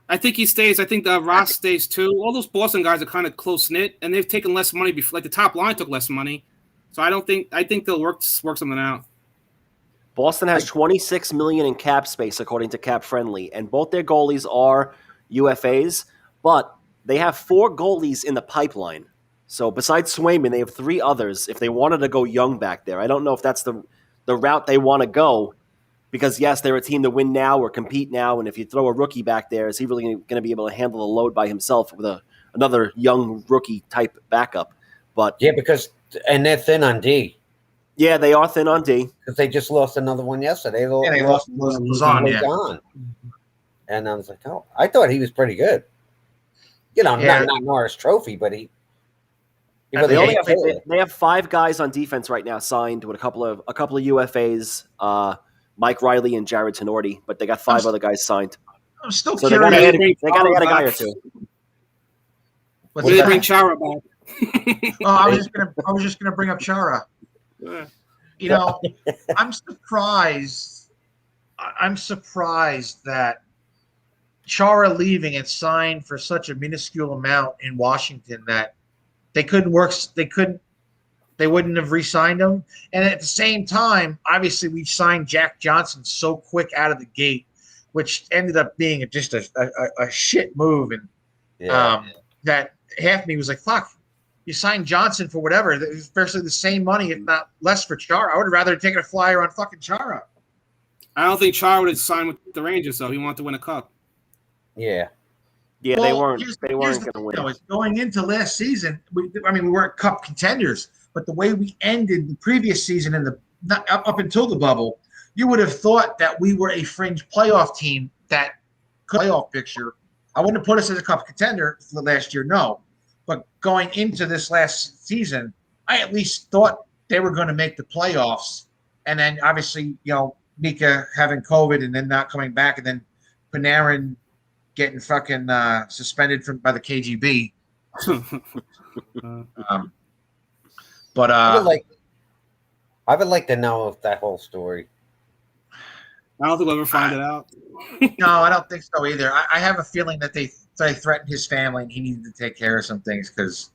I think he stays. I think Ross stays too. All those Boston guys are kind of close knit, and they've taken less money before. Like the top line took less money, so I think they'll work something out. Boston has $26 million in cap space according to Cap Friendly, and both their goalies are UFAs, but they have 4 goalies in the pipeline. So besides Swayman, they have 3 others. If they wanted to go young back there, I don't know if that's the route they want to go. Because, yes, they're a team to win now or compete now, and if you throw a rookie back there, is he really going to be able to handle the load by himself with another young rookie-type backup? But and they're thin on D. Yeah, they are thin on D. Because they just lost another one yesterday. They lost Lazan, And I was like, oh, I thought he was pretty good. Not Norris Trophy, but he they have 5 guys on defense right now signed with a couple of UFAs. Mike Riley and Jared Tenorti, but they got 5 other guys signed. I'm still so curious. They got to add a guy or 2. Did they bring Chara back? I was just gonna bring up Chara. I'm surprised. I'm surprised that Chara leaving and signed for such a minuscule amount in Washington that they couldn't work. They wouldn't have re-signed him. And at the same time, obviously, we signed Jack Johnson so quick out of the gate, which ended up being just a shit move. And that half me was like, fuck, you signed Johnson for whatever. It's basically the same money, if not less, for Chara. I would have rather taken a flyer on fucking Chara. I don't think Chara would have signed with the Rangers, though. He wanted to win a cup. Yeah. Yeah, they weren't going to win. Going into last season, we weren't cup contenders. But the way we ended the previous season up until the bubble, you would have thought that we were a fringe playoff team that could playoff picture. I wouldn't have put us as a cup contender for the last year, no. But going into this last season, I at least thought they were going to make the playoffs. And then obviously, Mika having COVID and then not coming back, and then Panarin getting fucking suspended by the KGB. But I would like to know if that whole story. I don't think we'll ever find it out. No, I don't think so either. I have a feeling that they threatened his family and he needed to take care of some things because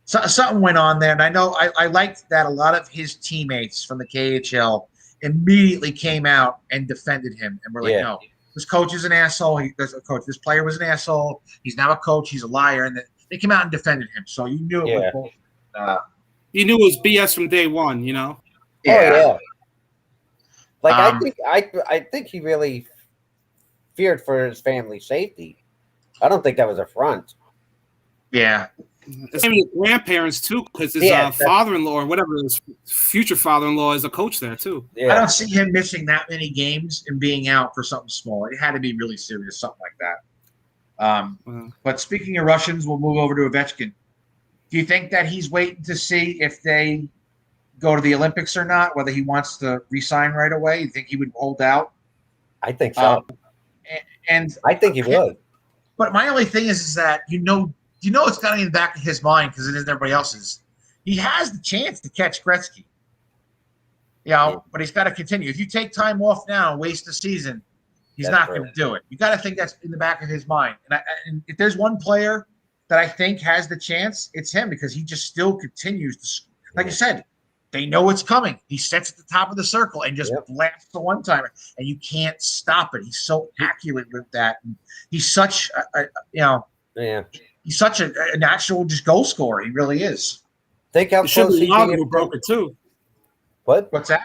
something went on there. And I know I liked that a lot of his teammates from the KHL immediately came out and defended him. And we're like, no, this coach is an asshole. This player was an asshole. He's now a coach. He's a liar. And they came out and defended him. So you knew it was bullshit. You knew it was BS from day one, Yeah. Oh, yeah. Like I think he really feared for his family's safety. I don't think that was a front. Yeah. Same with grandparents too, because his father-in-law or whatever his future father-in-law is a coach there too. Yeah. I don't see him missing that many games and being out for something small. It had to be really serious, something like that. But speaking of Russians, we'll move over to Ovechkin. Do you think that he's waiting to see if they go to the Olympics or not, whether he wants to re-sign right away? You think he would hold out? I think so. And I think he would. But my only thing is that it's got in the back of his mind because it isn't everybody else's. He has the chance to catch Gretzky. But he's got to continue. If you take time off now and waste the season, He's not going to do it. You got to think that's in the back of his mind. And if there's one player that I think has the chance, it's him because he just still continues to, like I said, they know it's coming. He sits at the top of the circle and just blasts the one-timer, and you can't stop it. He's so accurate with that. And he's such he's such a natural just goal scorer. He really is. Think how close he Yager who broke it too. What's that?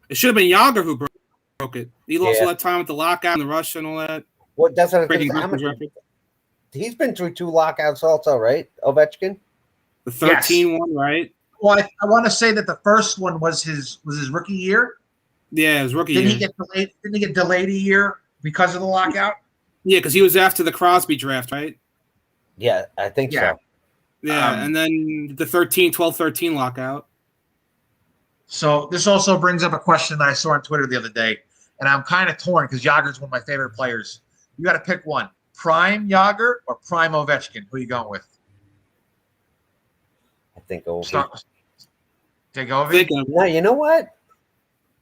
It should have been Yager who broke it. He lost all that time with the lockout and the rush and all that. What that's what he's been through 2 lockouts also, right? Ovechkin? The 13 one, right? Well, I want to say that the first one was his rookie year. Yeah, his rookie year. He get delayed? Didn't he get delayed a year because of the lockout? Yeah, because he was after the Crosby draft, right? Yeah, I think so. Yeah, and then the 12-13 lockout. So this also brings up a question that I saw on Twitter the other day, and I'm kind of torn because Yager's one of my favorite players. You got to pick one: prime Yager or prime Ovechkin. Who are you going with? I think Ovi. Take Ovi? No, you know what?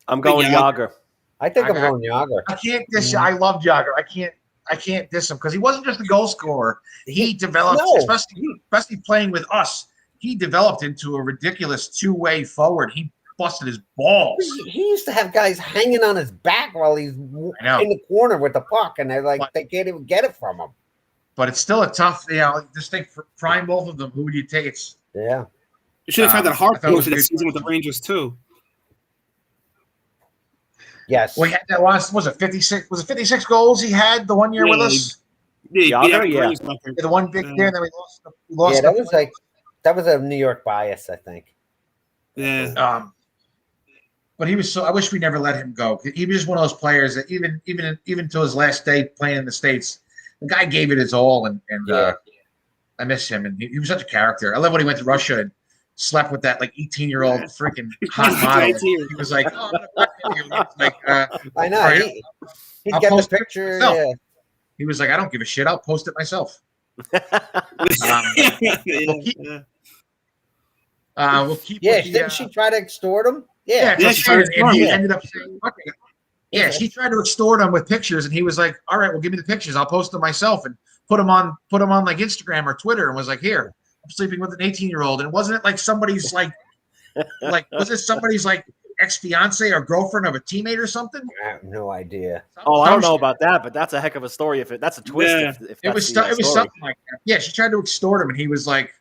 I'm going Yager. I think I'm going Yager. I can't diss. I love Yager. I can't diss him because he wasn't just a goal scorer. He developed, especially playing with us. He developed into a ridiculous 2-way forward. He busted his balls. He used to have guys hanging on his back while he's in the corner with the puck, and they can't even get it from him. But it's still a tough, just think prime both of them. Who would you take? You should have had that hard for that season with the Rangers too. Yes. We had that last, was it 56? Was it 56 goals he had the one year with us? The one big year, and then we lost. Yeah, that was a New York bias, I think. Yeah. But he was so. I wish we never let him go. He was just one of those players that even to his last day playing in the States, the guy gave it his all, and I miss him. And he was such a character. I love when he went to Russia and slept with that 18-year-old freaking hot model. He was like, "Oh, I'm gonna like, I know." He'd get the picture. Yeah. He was like, "I don't give a shit. I'll post it myself." We'll keep. Didn't she try to extort him? Yeah, and he ended up saying, "Yeah." She tried to extort him with pictures, and he was like, "All right, well, give me the pictures. I'll post them myself and put them on like Instagram or Twitter." And was like, "Here, I'm sleeping with an 18-year-old." And wasn't it like somebody's was it somebody's ex-fiance or girlfriend of a teammate or something? I have no idea. I don't know about that, but that's a heck of a story. That's a twist. Yeah. If it was something like that. Yeah, she tried to extort him, and he was like,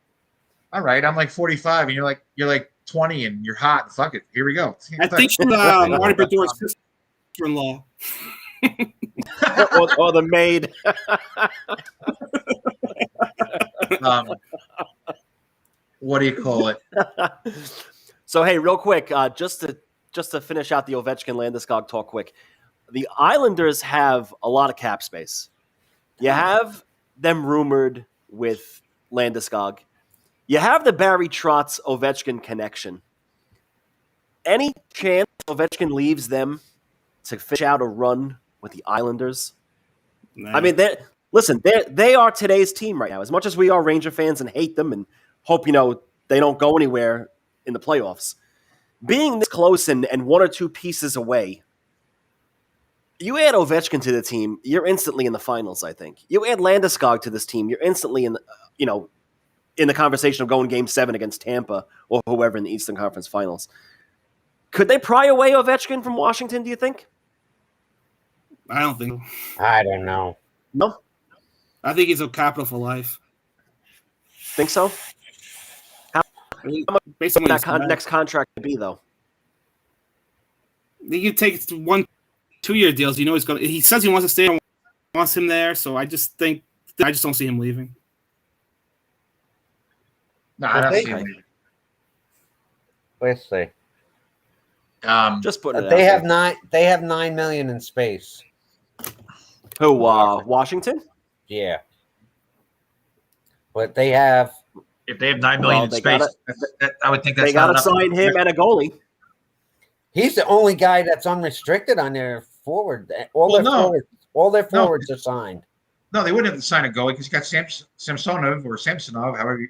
"All right, I'm 45, and you're 20, and you're hot. Fuck it, here we go." I think she's Marty Berdore's sister-in-law, or the maid. What do you call it? So hey, real quick, just to finish out the Ovechkin Landeskog talk quick, the Islanders have a lot of cap space. You have them rumored with Landeskog. You have the Barry Trotz Ovechkin connection. Any chance Ovechkin leaves them to fish out a run with the Islanders? No. I mean, they are today's team right now. As much as we are Ranger fans and hate them and hope they don't go anywhere in the playoffs, being this close and 1 or 2 pieces away, you add Ovechkin to the team, you're instantly in the finals. I think you add Landeskog to this team, you're instantly in the conversation of going Game 7 against Tampa or whoever in the Eastern Conference Finals. Could they pry away Ovechkin from Washington, do you think? I don't think so. I don't know. No? I think he's a capital for life. Think so? How much Based on that next contract to be, though? You take 1-2-year deals. He says he wants to stay, wants him there. So I just don't see him leaving. No, I don't see him leaving. Let's see. Just putting it They out have there. They have $9 million in space. Who? Washington? Yeah. But they have. If they have $9 million in space, I would think that's they got to sign him and a goalie. He's the only guy that's unrestricted on their forward. All their forwards are signed. No, they wouldn't have to sign a goalie because you got Samsonov or Samsonov, however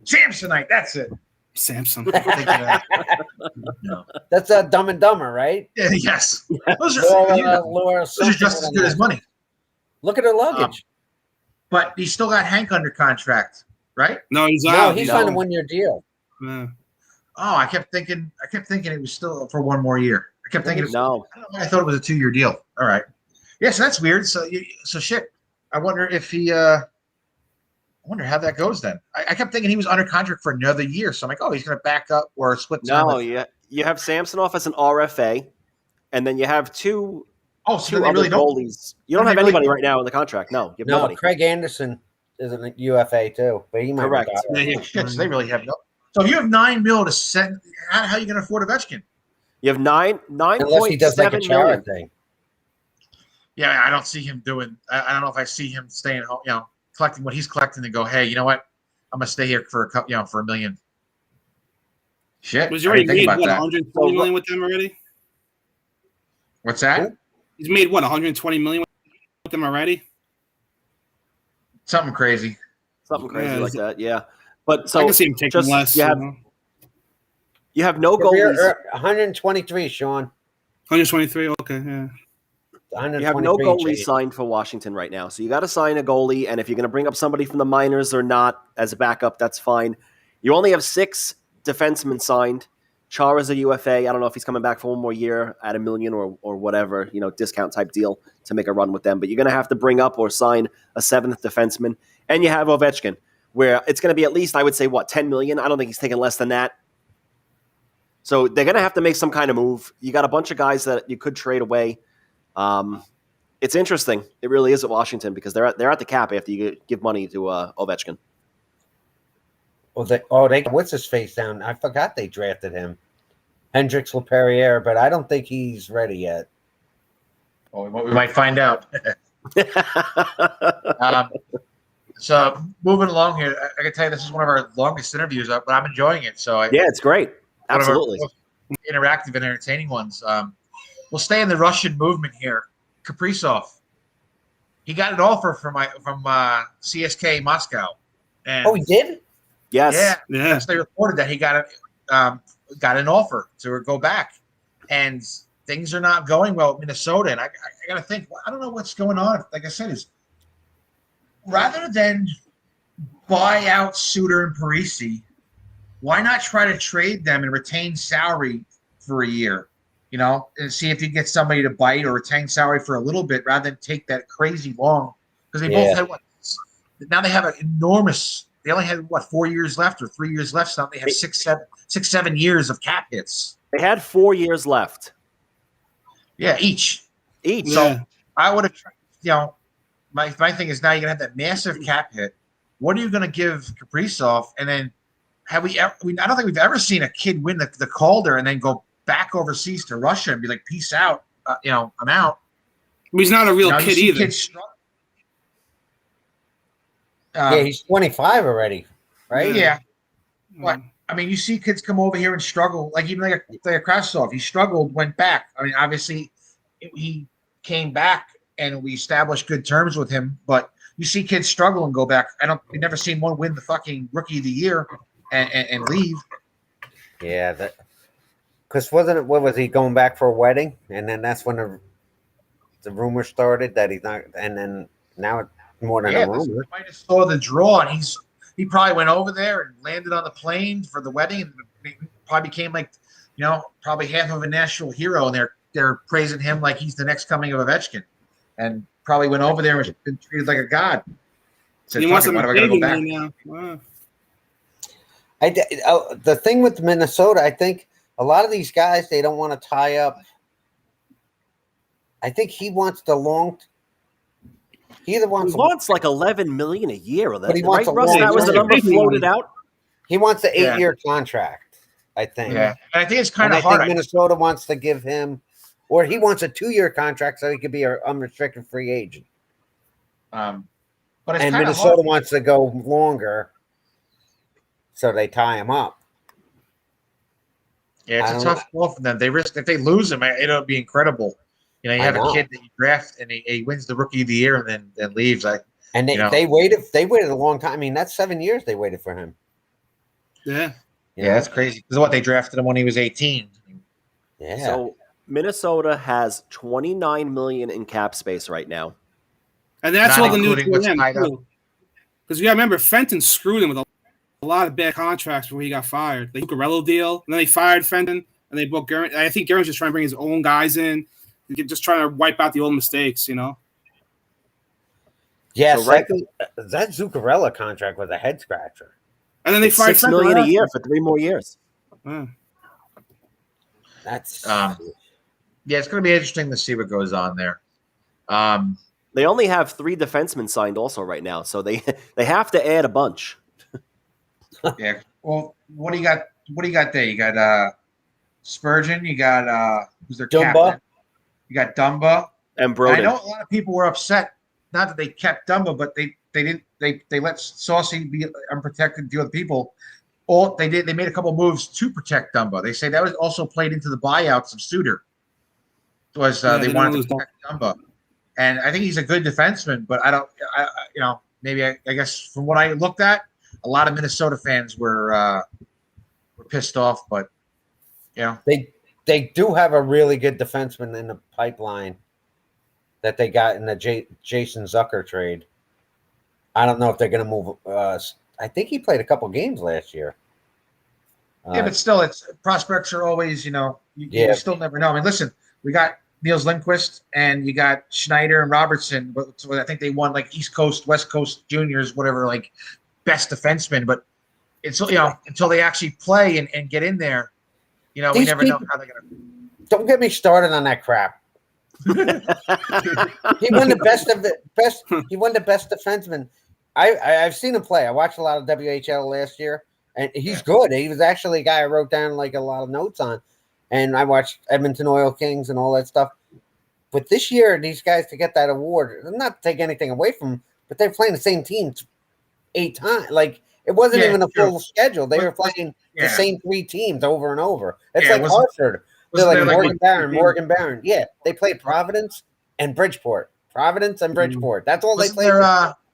Samsonite. That's it. Samson. No. That's Dumb and Dumber, right? Yeah, yes. Those are, Laura those are just as good as money. Look at her luggage. But he still got Hank under contract, right? No, he's no, out. he's signed a 1-year deal. Yeah. Oh, I kept thinking it was still for 1 more year. I kept thinking No. I don't know, I thought it was a 2-year deal. All right. Yeah, so that's weird. So shit. I wonder if he I wonder how that goes then. I kept thinking he was under contract for another year. So I'm like, oh, he's gonna back up or split time. No, you have Samsonov as an RFA, and then you have two so they other really don't. goalies. You don't have anybody right now in the contract. No, you have nobody. Craig Anderson is a UFA too, but he might Correct. retire. Oh, shit, so they really have no. So if you have $9 million to send, how are you going to afford Ovechkin? You have nine Unless he does like a Chara thing. Yeah, I don't see him doing. I don't know if I see him staying home. Collecting what he's collecting and go, hey, you know what? I'm gonna stay here for for $1 million. Shit, Was he already made what, 120 that. million with them already? What's that? He's made what, 120 million with them already? Something crazy. Something crazy like that. Yeah, but so I can see him taking less. You have no goalies. 123, Sean. 123. Okay, yeah. You have no goalies signed for Washington right now, so you got to sign a goalie. And if you're going to bring up somebody from the minors or not as a backup, that's fine. You only have 6 defensemen signed. Chara's a UFA. I don't know if he's coming back for 1 more year at $1 million or whatever, discount type deal to make a run with them. But you're going to have to bring up or sign a 7th defenseman. And you have Ovechkin, where it's going to be at least, I would say, $10 million. I don't think he's taking less than that. So they're going to have to make some kind of move. You got a bunch of guys that you could trade away. It's interesting. It really is at Washington because they're at the cap after you give money to Ovechkin. Well, they what's his face down? I forgot they drafted him, Hendrix Laperriere, but I don't think he's ready yet. Well, we might find out. So moving along here, I can tell you this is one of our longest interviews, but I'm enjoying it. So yeah, it's great. Absolutely, interactive and entertaining ones. We'll stay in the Russian movement here. Kaprizov, he got an offer from CSK Moscow. And he did? Yes. Yeah. They reported that he got an offer to go back, and things are not going well with Minnesota. And I got to think. I don't know what's going on. Like I said, is rather than buy out Suter and Parisi, why not try to trade them and retain salary for a year? And see if you get somebody to bite or retain salary for a little bit rather than take that crazy long. Because they both had now they have an enormous. They only had 4 years left or 3 years left. So they have 7 years of cap hits. They had 4 years left. Yeah, each. So I would have. My thing is now you're gonna have that massive cap hit. What are you gonna give Kaprizov? And then I don't think we've ever seen a kid win the Calder and then go back overseas to Russia and be like, peace out. I'm out. He's not a real kid either. He's 25 already, right? Yeah. What? I mean, you see kids come over here and struggle, like even like a Krasnov. He struggled, went back. I mean, obviously, he came back and we established good terms with him. But you see kids struggle and go back. We've never seen one win the fucking Rookie of the Year and leave. Yeah, because what was he going back for a wedding? And then that's when the rumor started that he's not. And then now it's more than a rumor. I just saw the draw, and he probably went over there and landed on the plane for the wedding, and probably became probably half of a national hero, and they're praising him like he's the next coming of Ovechkin, and probably went over there and been treated like a god. Said, he wants to go back now. Wow. The thing with Minnesota, I think a lot of these guys, they don't want to tie up. I think he wants the long. He wants like $11 million a year, or that. But he wants right, Russ? That was the number floated out. He wants the 8-year contract, I think. Yeah, and I think it's kind of hard. I think Minnesota wants to give him, or he wants a 2-year contract so he could be an unrestricted free agent. But it's Minnesota wants to go longer, so they tie him up. Yeah, it's a tough call for them. They risk if they lose him, it'll be incredible. You have a kid that you draft and he wins the Rookie of the Year and then leaves. They waited a long time. I mean, that's 7 years they waited for him. Yeah. Yeah, that's crazy. Because what, they drafted him when he was 18. Yeah. So Minnesota has $29 million in cap space right now. And that's Not all the new including what's tied up. Because you got to remember, Fenton screwed him with a lot of bad contracts before he got fired. The Zuccarello deal, and then they fired Fenton, and they brought Guerin. I think Guerin's just trying to bring his own guys in, just trying to wipe out the old mistakes, Yes, So right- that Zuccarello contract was a head scratcher. And then they It's fired $6 million a year for 3 more years. That's Yeah, it's going to be interesting to see what goes on there. They only have 3 defensemen signed also right now, so they have to add a bunch. Yeah. Well, what do you got? What do you got there? You got Spurgeon. You got who's their Dumba. captain? You got Dumba. And And I Broden. know a lot of people were upset. Not that they kept Dumba, but they didn't. They let Saucy be unprotected to other people. All they did, they made a couple moves to protect Dumba. They say that was also played into the buyouts of Suter. Was they wanted to protect Dumba, and I think he's a good defenseman. But I don't. Maybe I guess from what I looked at, a lot of Minnesota fans were pissed off. But they do have a really good defenseman in the pipeline that they got in the Jason Zucker trade. I don't know if they're going to move. I think he played a couple games last year. yeah, but still, it's prospects are always you still never know. I mean, listen, we got Niels Lindquist and you got Schneider and Robertson, but so I think they won like East Coast, West Coast juniors, whatever, like best defenseman. But it's until they actually play and get in there, we never know how they're gonna. Don't get me started on that crap. He won the best. He won the best defenseman. I've seen him play. I watched a lot of WHL last year, and he's good. He was actually a guy I wrote down like a lot of notes on, and I watched Edmonton Oil Kings and all that stuff. But this year, these guys to get that award, not to take anything away from them, but they're playing the same team 8 times. Like it wasn't even a full schedule. They were playing the same 3 teams over and over. It's like Hartford. They're like Morgan Barron. Yeah, they played Providence and Bridgeport. That's all they played.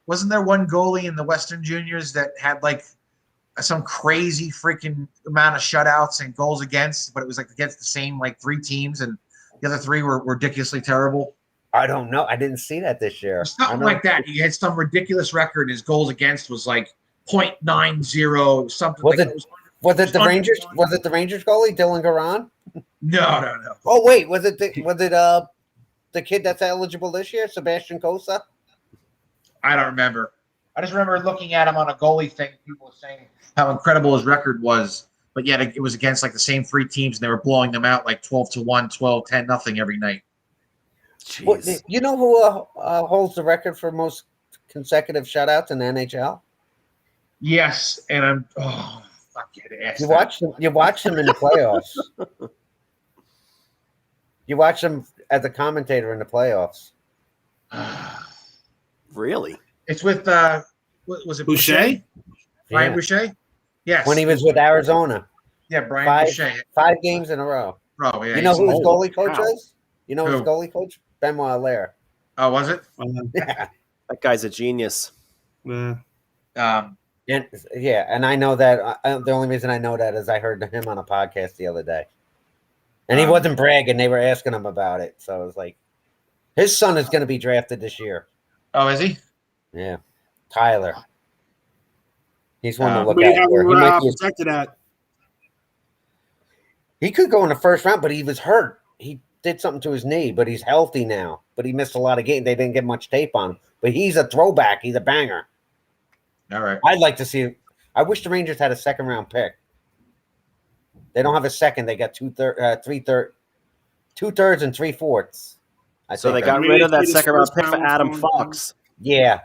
Wasn't there one goalie in the Western Juniors that had like some crazy freaking amount of shutouts and goals against, but it was like against the same like 3 teams, and the other 3 were ridiculously terrible? I don't know. I didn't see that this year. Something like that. He had some ridiculous record. His goals against was like .90, something. Was it the Rangers? Was it the Rangers goalie, Dylan Garan? No. Oh wait, was it the kid that's eligible this year, Sebastian Cossa? I don't remember. I just remember looking at him on a goalie thing. People were saying how incredible his record was, but yet it was against like the same 3 teams, and they were blowing them out like 12-1, 12-10, every night. Well, you know who holds the record for most consecutive shutouts in the NHL? Yes, and I'm fuck it. You watched him in the playoffs. You watched him as a commentator in the playoffs. Really? It's with was it Boucher? Brian Boucher? Yes. When he was with Arizona. Yeah, Brian Boucher. 5 games in a row. Bro, yeah. You know who his goalie coach wow. is? You know his goalie coach? Benoit Allaire. Oh, was it? Yeah. That guy's a genius. Yeah. And I know that the only reason I know that is I heard him on a podcast the other day. And he wasn't bragging. They were asking him about it. So I was like, his son is going to be drafted this year. Oh, is he? Yeah. Tyler. He's one to look What do you out have for. him protected at? He could go in the first round, but he was hurt. He did something to his knee, but he's healthy now. But he missed a lot of games. They didn't get much tape on him. But he's a throwback. He's a banger. All right. I'd like to see. I wish the Rangers had a 2nd-round pick. They don't have a second. They got 2/3 and 3/4. So they got rid of that 2nd-round pick for Adam Fox. Yeah,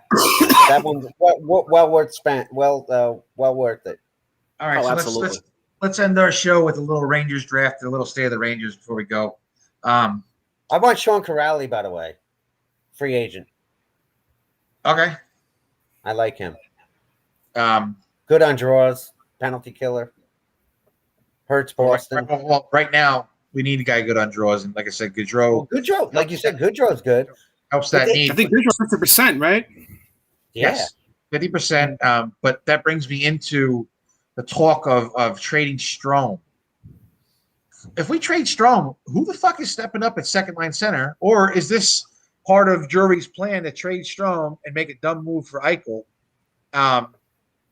that one's well worth spent. Well worth it. All right. Oh, So absolutely. let's end our show with a little Rangers draft and a little state of the Rangers before we go. I want Sean Corrali, by the way, free agent. Okay. I like him. Good on draws, penalty killer. Hurts Boston. Well, right now we need a guy good on draws, and like I said, Gaudreau. Gaudreau, like you said, Gaudreau's good. Helps that need. I think Gaudreau's 50%, right? Yes, 50%. But that brings me into the talk of trading Strome. If we trade Strome, who the fuck is stepping up at second line center? Or is this part of Drury's plan to trade Strome and make a dumb move for Eichel?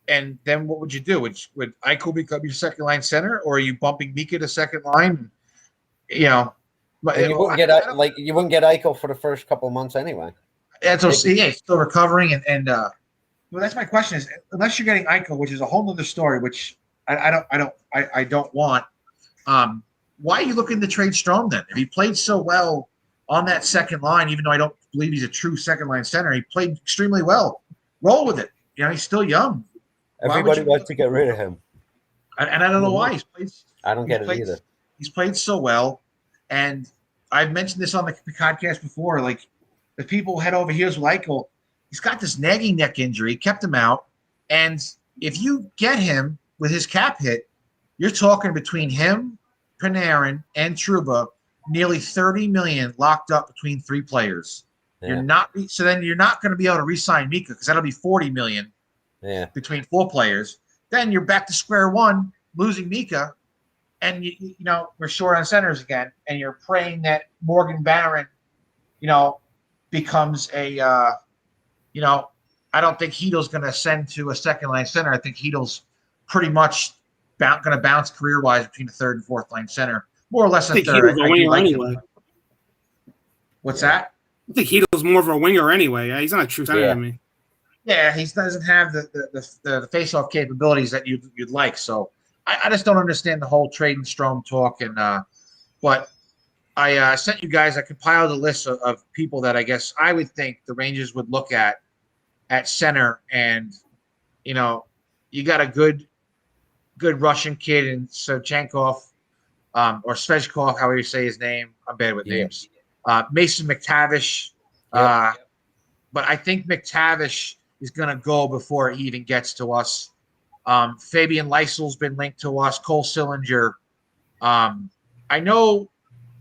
And then what would you do? Would Eichel become your second line center, or are you bumping Mika to second line? You know, and you wouldn't get you wouldn't get Eichel for the first couple of months anyway. That's he's still recovering, and well, that's my question: is unless you're getting Eichel, which is a whole other story, which I don't want. Why are you looking to trade Strome then? If he played so well on that second line, even though I don't believe he's a true second line center, he played extremely well. Roll with it. You know, he's still young. Everybody wants to get rid of him, and I don't know why he's played. I don't get it either. He's played so well, and I've mentioned this on the podcast before. Like, the people head over heels with Eichel, he's got this nagging neck injury, kept him out, and if you get him with his cap hit, you're talking between him, Panarin, and Trouba, nearly $30 million locked up between three players. Yeah. Then you're not going to be able to re-sign Mika because that'll be $40 million. Yeah. Between four players, then you're back to square one, losing Mika, and you know we're short on centers again, and you're praying that Morgan Barron, becomes a, I don't think Heedle's going to ascend to a second line center. I think Heedle's pretty much going to bounce career wise between the third and fourth line center, more or less a third. Anyway. What's that? I think Heedle's more of a winger anyway. He's not a true center to me. Yeah, he doesn't have the face-off capabilities that you'd like. So I just don't understand the whole trade and Strome talk. And but I sent you guys. I compiled a list of people that I guess I would think the Rangers would look at center. And you got a good Russian kid in Sevchenkov, or Svechkov, however you say his name. I'm bad with names. Mason McTavish. But I think McTavish is going to go before he even gets to us. Fabian Lysel's been linked to us. Cole Sillinger. I know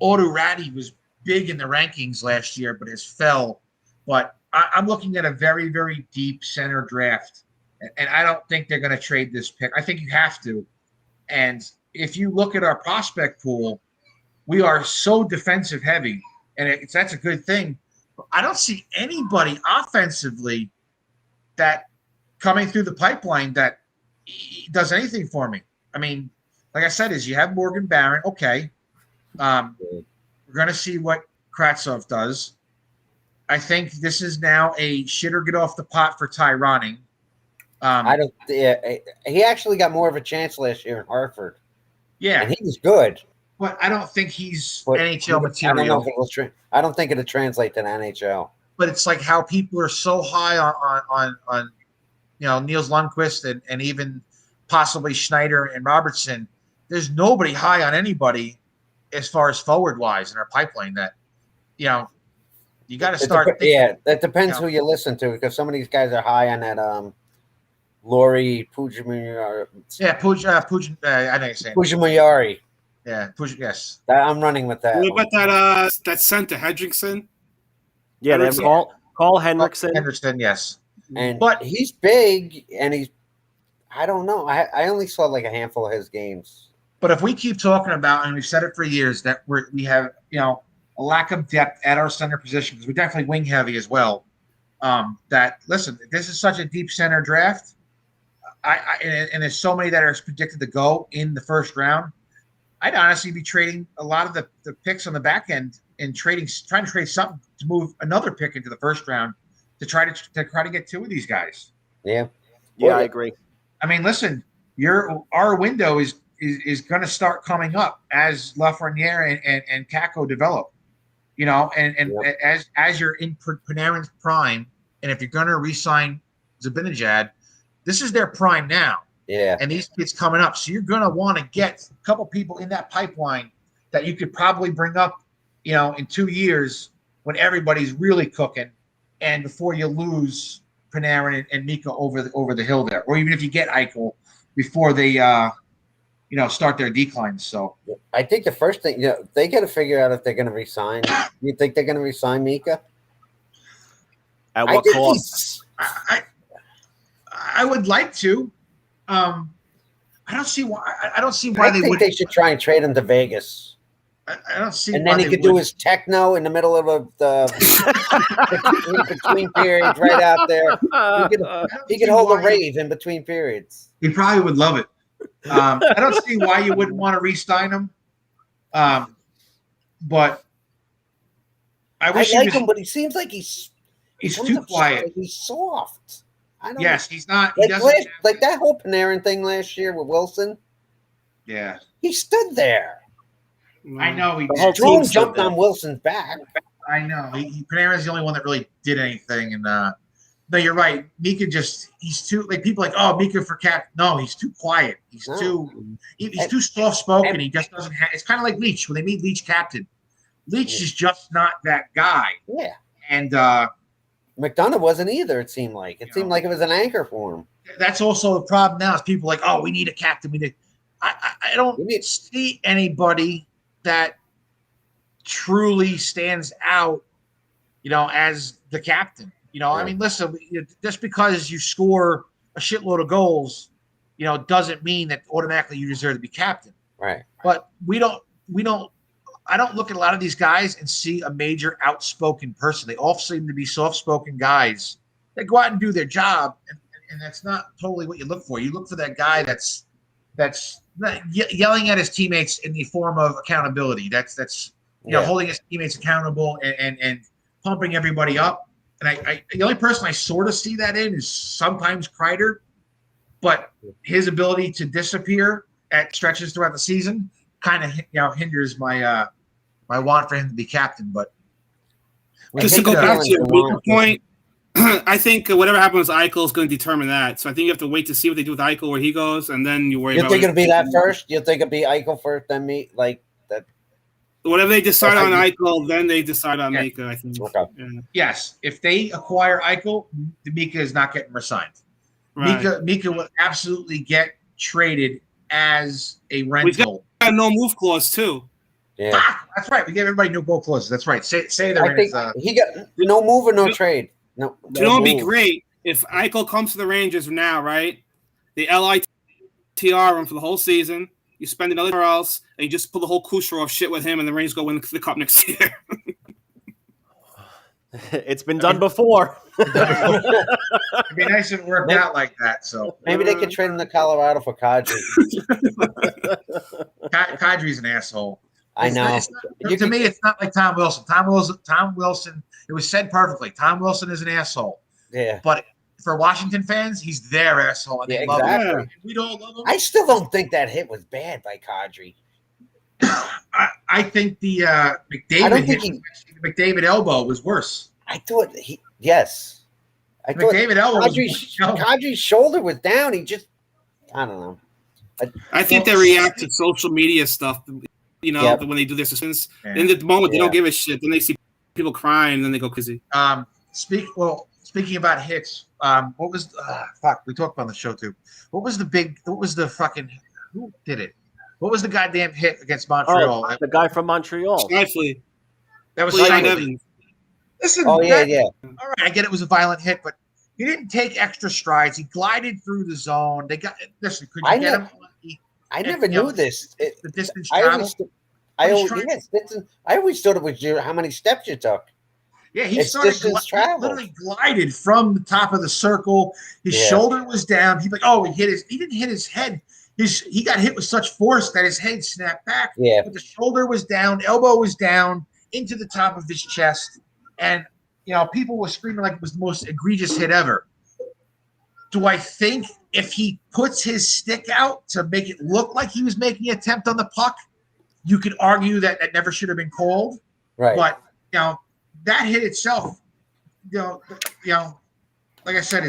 Oduratty was big in the rankings last year, but has fell. But I'm looking at a very, very deep center draft, and I don't think they're going to trade this pick. I think you have to. And if you look at our prospect pool, we are so defensive heavy, and that's a good thing. I don't see anybody offensively that coming through the pipeline that does anything for me. I mean, like I said, you have Morgan Barron. Okay. We're going to see what Kravtsov does. I think this is now a shit or get off the pot for Ty Ronning. He actually got more of a chance last year in Hartford. Yeah. And he was good. But I don't think he's NHL material. I don't think it'll translate to the NHL. But it's like how people are so high on Niels Lundqvist and even possibly Schneider and Robertson. There's nobody high on anybody as far as forward wise in our pipeline that you got to start. That depends who you listen to, because some of these guys are high on that Lori Pujamari. Yeah, I know you're saying Pujamari. Yeah, yes. I'm running with that. What about that center, Hendrickson? Yeah, they have Carl Hendrickson. Hendrickson, yes. But he's big, and I don't know. I only saw like a handful of his games. But if we keep talking about, and we've said it for years, that we have a lack of depth at our center position, because we're definitely wing heavy as well. Listen, this is such a deep center draft. And there's so many that are predicted to go in the first round. I'd honestly be trading a lot of the picks on the back end and trying to trade something to move another pick into the first round to try to get two of these guys. Yeah. Yeah, I agree. I mean, listen, our window is going to start coming up as Lafreniere and Kakko develop, as you're in Panarin's prime, and if you're going to re-sign Zibanejad, this is their prime now. Yeah. And these kids coming up. So you're going to want to get a couple people in that pipeline that you could probably bring up, in 2 years when everybody's really cooking, and before you lose Panarin and Mika over the hill there, or even if you get Eichel before they, start their decline. So I think the first thing, they got to figure out if they're going to resign. You think they're going to resign Mika? At what cost? I would like to. I don't see why. I don't see why I think they should try and trade him to Vegas. I don't see. And then he could do his techno in the middle of the between periods, right out there. He could hold a rave in between periods. He probably would love it. I don't see why you wouldn't want to re-sign him. But I wish I like him, but he seems like he's too quiet. He's soft. Yes, he's not. Like that whole Panarin thing last year with Wilson. Yeah, he stood there. I know he did. Strome jumped on Wilson's back. I know. Panarin's the only one that really did anything. And no, you're right. Mika he's too people like, oh, Mika for cap. No, he's too quiet. He's too soft spoken. He just doesn't have. It's kind of like Leach when they made Leach captain. Leach is just not that guy. Yeah. And McDonough wasn't either. It seemed like it was an anchor for him. That's also the problem now. Is people like, oh, we need a captain. I don't see anybody that truly stands out, as the captain. I mean, listen, just because you score a shitload of goals, doesn't mean that automatically you deserve to be captain. Right. But I don't look at a lot of these guys and see a major outspoken person. They all seem to be soft-spoken guys that go out and do their job, and that's not totally what you look for. You look for that guy that's yelling at his teammates in the form of accountability. That's holding his teammates accountable and pumping everybody up. And the only person I sort of see that in is sometimes Kreider, but his ability to disappear at stretches throughout the season kind of hinders my my want for him to be captain. But just to go back to your point, I think whatever happens with Eichel is going to determine that. So I think you have to wait to see what they do with Eichel, where he goes, and then you worry about. You think it'll be that first? You think it'll be Eichel first, then me? Like that? Whatever they decide on Eichel, then they decide on Mika, I think. Okay. Yeah. Yes. If they acquire Eichel, Mika is not getting resigned. Right. Mika will absolutely get traded as a rental. We got a no move clause too. Yeah. That's right. We gave everybody no goal clauses. That's right. Say there. I think he got no move or no trade. No. You know, it'd be great if Eichel comes to the Rangers now, right? The LITR him for the whole season. You spend another else, and you just pull the whole Kucherov shit with him, and the Rangers go win the cup next year. It's been done before. It'd be nice if it worked out like that. So maybe they could trade him to Colorado for Kadri. Kadri's an asshole. I know. To me, it's not like Tom Wilson. Tom Wilson. It was said perfectly. Tom Wilson is an asshole. Yeah. But for Washington fans, he's their asshole, and they love him. We don't love him. I still don't think that hit was bad by Kadri. I think the McDavid elbow was worse. I thought McDavid elbow. Kadri's shoulder was down. He just, I don't know. I think they react to social media stuff. When they do their suspense, in the moment they don't give a shit. Then they see people crying, and then they go crazy. Speaking about hits, what was we talked about the show too. Who did it? What was the goddamn hit against Montreal? Oh, the guy from Montreal. Shifley. That was Shifley. Listen, all right, I get it was a violent hit, but he didn't take extra strides. He glided through the zone. Could you get him? I never knew this. The distance travel. I always thought it was how many steps you took. Yeah, he literally glided from the top of the circle. His shoulder was down. He's like, oh, he didn't hit his head. He got hit with such force that his head snapped back. Yeah. But the shoulder was down, elbow was down into the top of his chest. And, people were screaming like it was the most egregious hit ever. Do I think if he puts his stick out to make it look like he was making an attempt on the puck, you could argue that never should have been called. Right. But, that hit itself, like I said,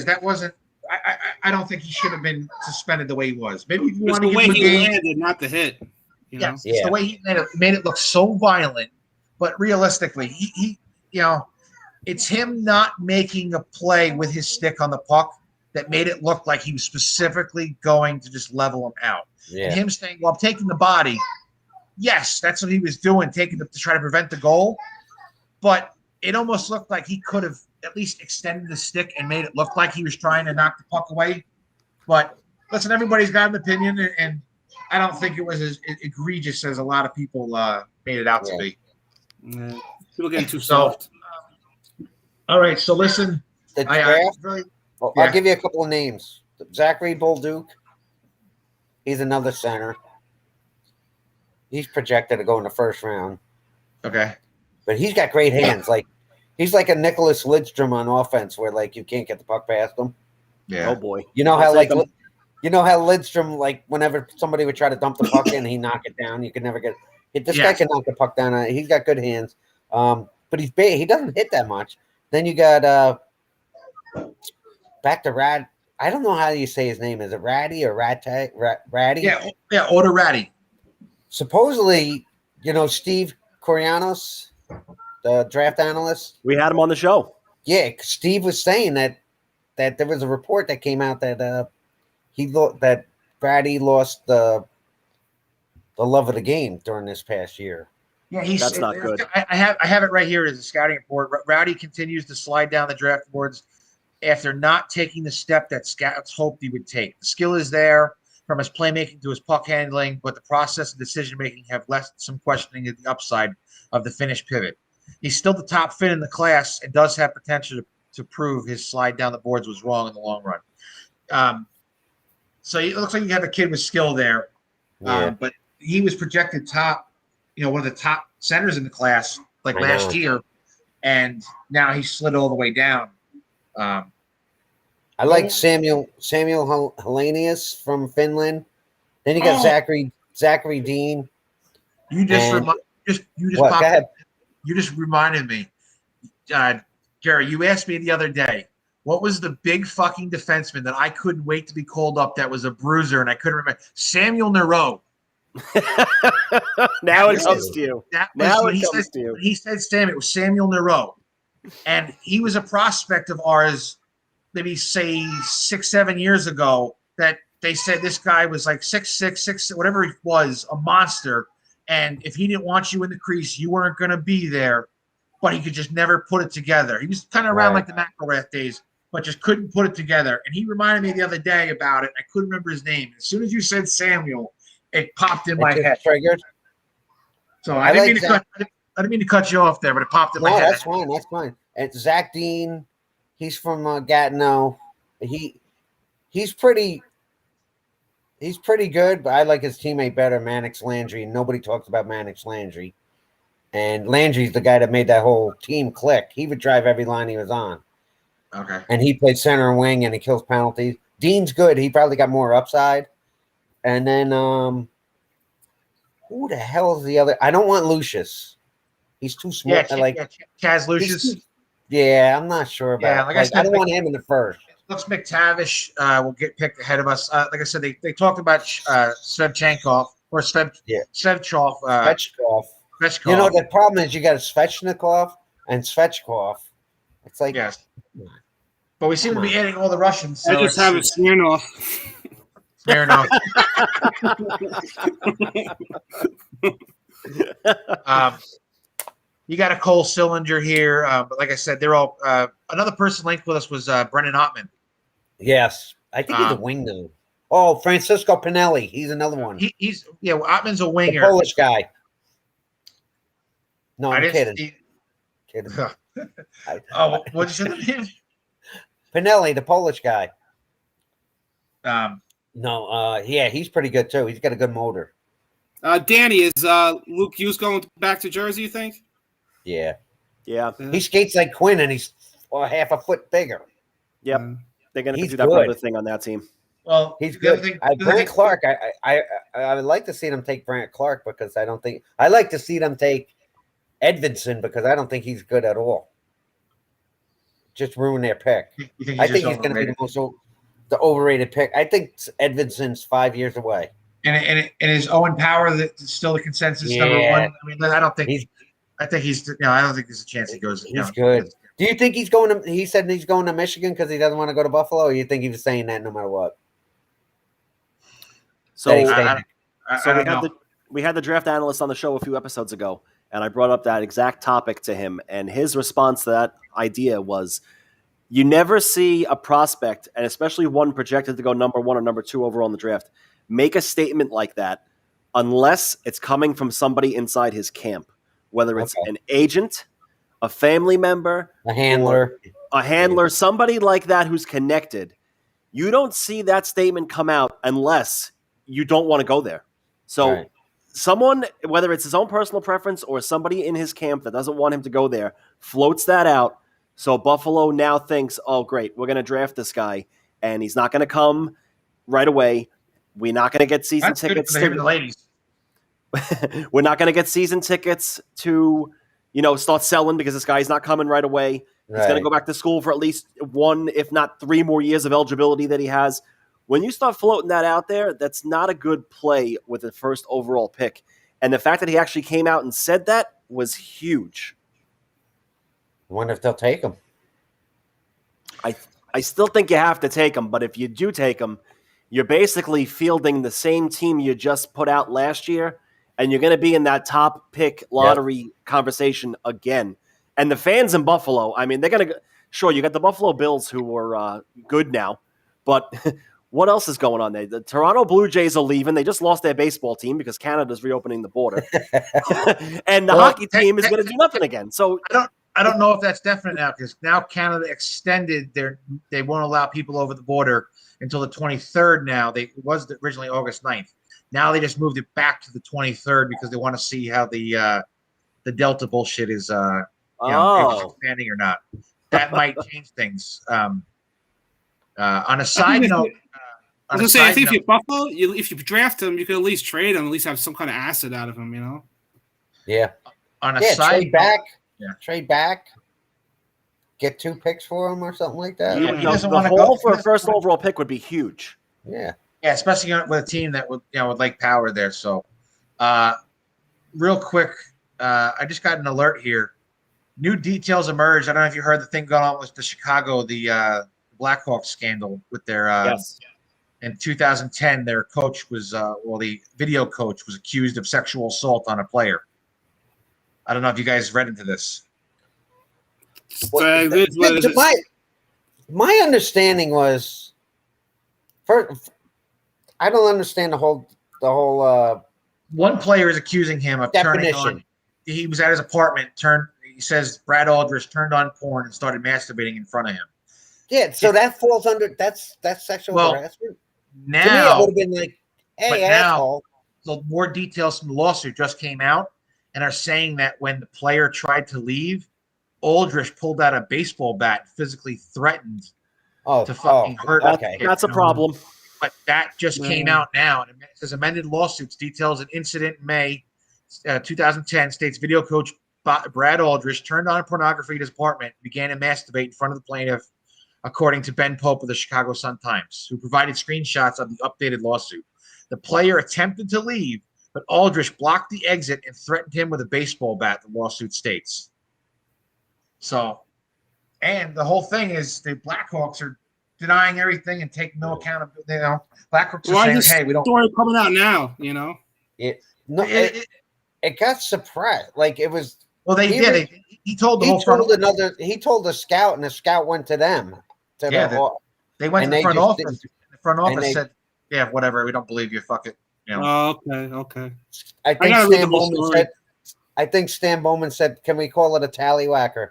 I don't think he should have been suspended the way he was. Maybe if you want to give him a game, landed, not the hit. It's the way he made it look so violent. But realistically, he it's him not making a play with his stick on the puck that made it look like he was specifically going to just level him out. Yeah. And him saying, "Well, I'm taking the body." Yes, that's what he was doing, taking to try to prevent the goal. But it almost looked like he could have at least extended the stick and made it look like he was trying to knock the puck away. But listen, everybody's got an opinion, and I don't think it was as egregious as a lot of people made it out to be. People getting too So, soft. all right. So listen, The I draft. really, I'll give you a couple of names. Zachary Bolduc. He's another center. He's projected to go in the first round. okay. But he's got great hands. Like he's like a Nicholas Lidstrom on offense, where like you can't get the puck past him. Yeah. Oh boy. You know Let's how like take him. you know how Lidstrom, like whenever somebody would try to dump the puck in, he knock it down. You could never get this guy can knock the puck down. He's got good hands. But he's big. He doesn't hit that much. Then you got back to Rad. I don't know how you say his name. Is it Ratty or Ratty? Ratty? Yeah. Order Ratty. Supposedly, Steve Corianos, the draft analyst. We had him on the show. Yeah, Steve was saying that there was a report that came out that that Ratty lost the love of the game during this past year. Yeah, That's not good. I have it right here as a scouting report. Rowdy continues to slide down the draft boards after not taking the step that scouts hoped he would take. The skill is there from his playmaking to his puck handling, but the process and decision making have left some questioning at the upside of the finished pivot. He's still the top fit in the class and does have potential to prove his slide down the boards was wrong in the long run. So it looks like you have a kid with skill there, but he was projected top. One of the top centers in the class last year, and now he slid all the way down. I like Samuel Hellenius from Finland. Then you got Zachary Dean. You just reminded me, Gary. You asked me the other day, what was the big fucking defenseman that I couldn't wait to be called up? That was a bruiser, and I couldn't remember. Samuel Nero. Now it comes to you. When he said Sam, it was Samuel Nero. And he was a prospect of ours, maybe say 6-7 years ago, that they said this guy was like 6'6", whatever he was, a monster. And if he didn't want you in the crease, you weren't going to be there. But he could just never put it together. He was kind of around like the McElrath days, but just couldn't put it together. And he reminded me the other day about it. I couldn't remember his name. As soon as you said Samuel, it popped in my head. Triggered. So I didn't mean to cut you off there, but it popped in my head. That's fine. And Zach Dean, he's from Gatineau. He's pretty good, but I like his teammate better, Mannix Landry. Nobody talks about Mannix Landry. And Landry's the guy that made that whole team click. He would drive every line he was on. Okay. And he played center and wing, and he kills penalties. Dean's good. He probably got more upside. And then who the hell is the other? I don't want Lucius. He's too small. Chaz Lucius. I'm not sure about. I said, I don't want him in the first. Looks McTavish will get picked ahead of us. Like I said, they talked about Svechnikov or Svechnikov. Svechnikov. The problem is you got a Svechnikov and Svechkov. It's like yes, but we seem to be adding all the Russians. So I just have a Smirnoff. Smirnoff. You got a Cole Sillinger here, but like I said, they're all. Another person linked with us was Brendan Ottman. Yes, I think he's a wing now. Oh, Francisco Pinelli, he's another one. He's Ottman's a winger, the Polish guy. No, I'm kidding. What'd you say? Pinelli, the Polish guy. No, he's pretty good too. He's got a good motor. Danny, is Luke Hughes going back to Jersey, you think? Yeah. Yeah. He skates like Quinn, and he's half a foot bigger. Yep. They're going to do that other thing on that team. Well, he's good. Brant Clark, I would like to see them take Brant Clark because I don't think – I like to see them take Edvinson because I don't think he's good at all. Just ruin their pick. I think he's going to be the overrated pick. I think Edvinson's 5 years away. And is Owen Power still the consensus number one? I mean, I don't think I think he's. I don't think there's a chance he goes. He's good. Do you think he's going to? He said he's going to Michigan because he doesn't want to go to Buffalo. Or you think he was saying that no matter what? So we had the draft analyst on the show a few episodes ago, and I brought up that exact topic to him, and his response to that idea was, You never see a prospect, and especially one projected to go number 1 or number 2 overall in the draft, make a statement like that unless it's coming from somebody inside his camp, whether it's an agent, a family member, a handler, somebody like that who's connected. You don't see that statement come out unless you don't want to go there. So someone, whether it's his own personal preference or somebody in his camp that doesn't want him to go there, floats that out. So Buffalo now thinks, oh, great, we're going to draft this guy, and he's not going to come right away. We're not going to get season tickets. Good for him and the ladies. We're not going to get season tickets to, start selling because this guy's not coming right away. He's going to go back to school for at least 1, if not 3 more years of eligibility that he has. When you start floating that out there, that's not a good play with the first overall pick. And the fact that he actually came out and said that was huge. I wonder if they'll take him. I still think you have to take him, but if you do take him, you're basically fielding the same team you just put out last year, and you're going to be in that top pick lottery conversation again. And the fans in Buffalo, I mean, they're going to – sure, you got the Buffalo Bills who are good now, but what else is going on there? The Toronto Blue Jays are leaving. They just lost their baseball team because Canada's reopening the border. And the hockey team is going to do nothing again. So I don't know if that's definite now because now Canada extended they won't allow people over the border until the 23rd now. It was originally August 9th. Now they just moved it back to the 23rd because they want to see how the Delta bullshit is if it's expanding or not. That might change things. On a side note, I was gonna say, I think if you're Buffalo, if you draft him, you could at least trade him, at least have some kind of asset out of him, Yeah. On a side note, trade back, get 2 picks for him or something like that. The haul for a first overall pick would be huge. Yeah, especially with a team that would like power there. So, real quick, I just got an alert here. New details emerged. I don't know if you heard the thing going on with the Blackhawks scandal with their in 2010. Their coach was the video coach was accused of sexual assault on a player. I don't know if you guys read into this. My understanding was, I don't understand the whole. One player is accusing him of definition. Turning on. He was at his apartment. He says Brad Aldrich turned on porn and started masturbating in front of him. Yeah, so that falls under that's sexual harassment. Now to me, it would have been like, hey, asshole. Now, the more details from the lawsuit just came out and are saying that when the player tried to leave, Aldrich pulled out a baseball bat and physically threatened to fucking hurt him. Okay. That's a problem. But that just came out now. And it says amended lawsuits details an incident in May 2010 states video coach Brad Aldrich turned on pornography at his apartment and began to masturbate in front of the plaintiff, according to Ben Pope of the Chicago Sun-Times, who provided screenshots of the updated lawsuit. The player attempted to leave, but Aldrich blocked the exit and threatened him with a baseball bat, the lawsuit states. So, and the whole thing is the Blackhawks are denying everything and taking no accountability. Blackhawks are saying, hey, we don't. Story coming out now, It got suppressed. Like it was. Well, they did. He told the whole front. He told the scout, and the scout went to them. They went to the front office. The front office said, "Yeah, whatever. We don't believe you. Fuck it." Okay. I think Stan Bowman said, "Can we call it a tallywhacker?"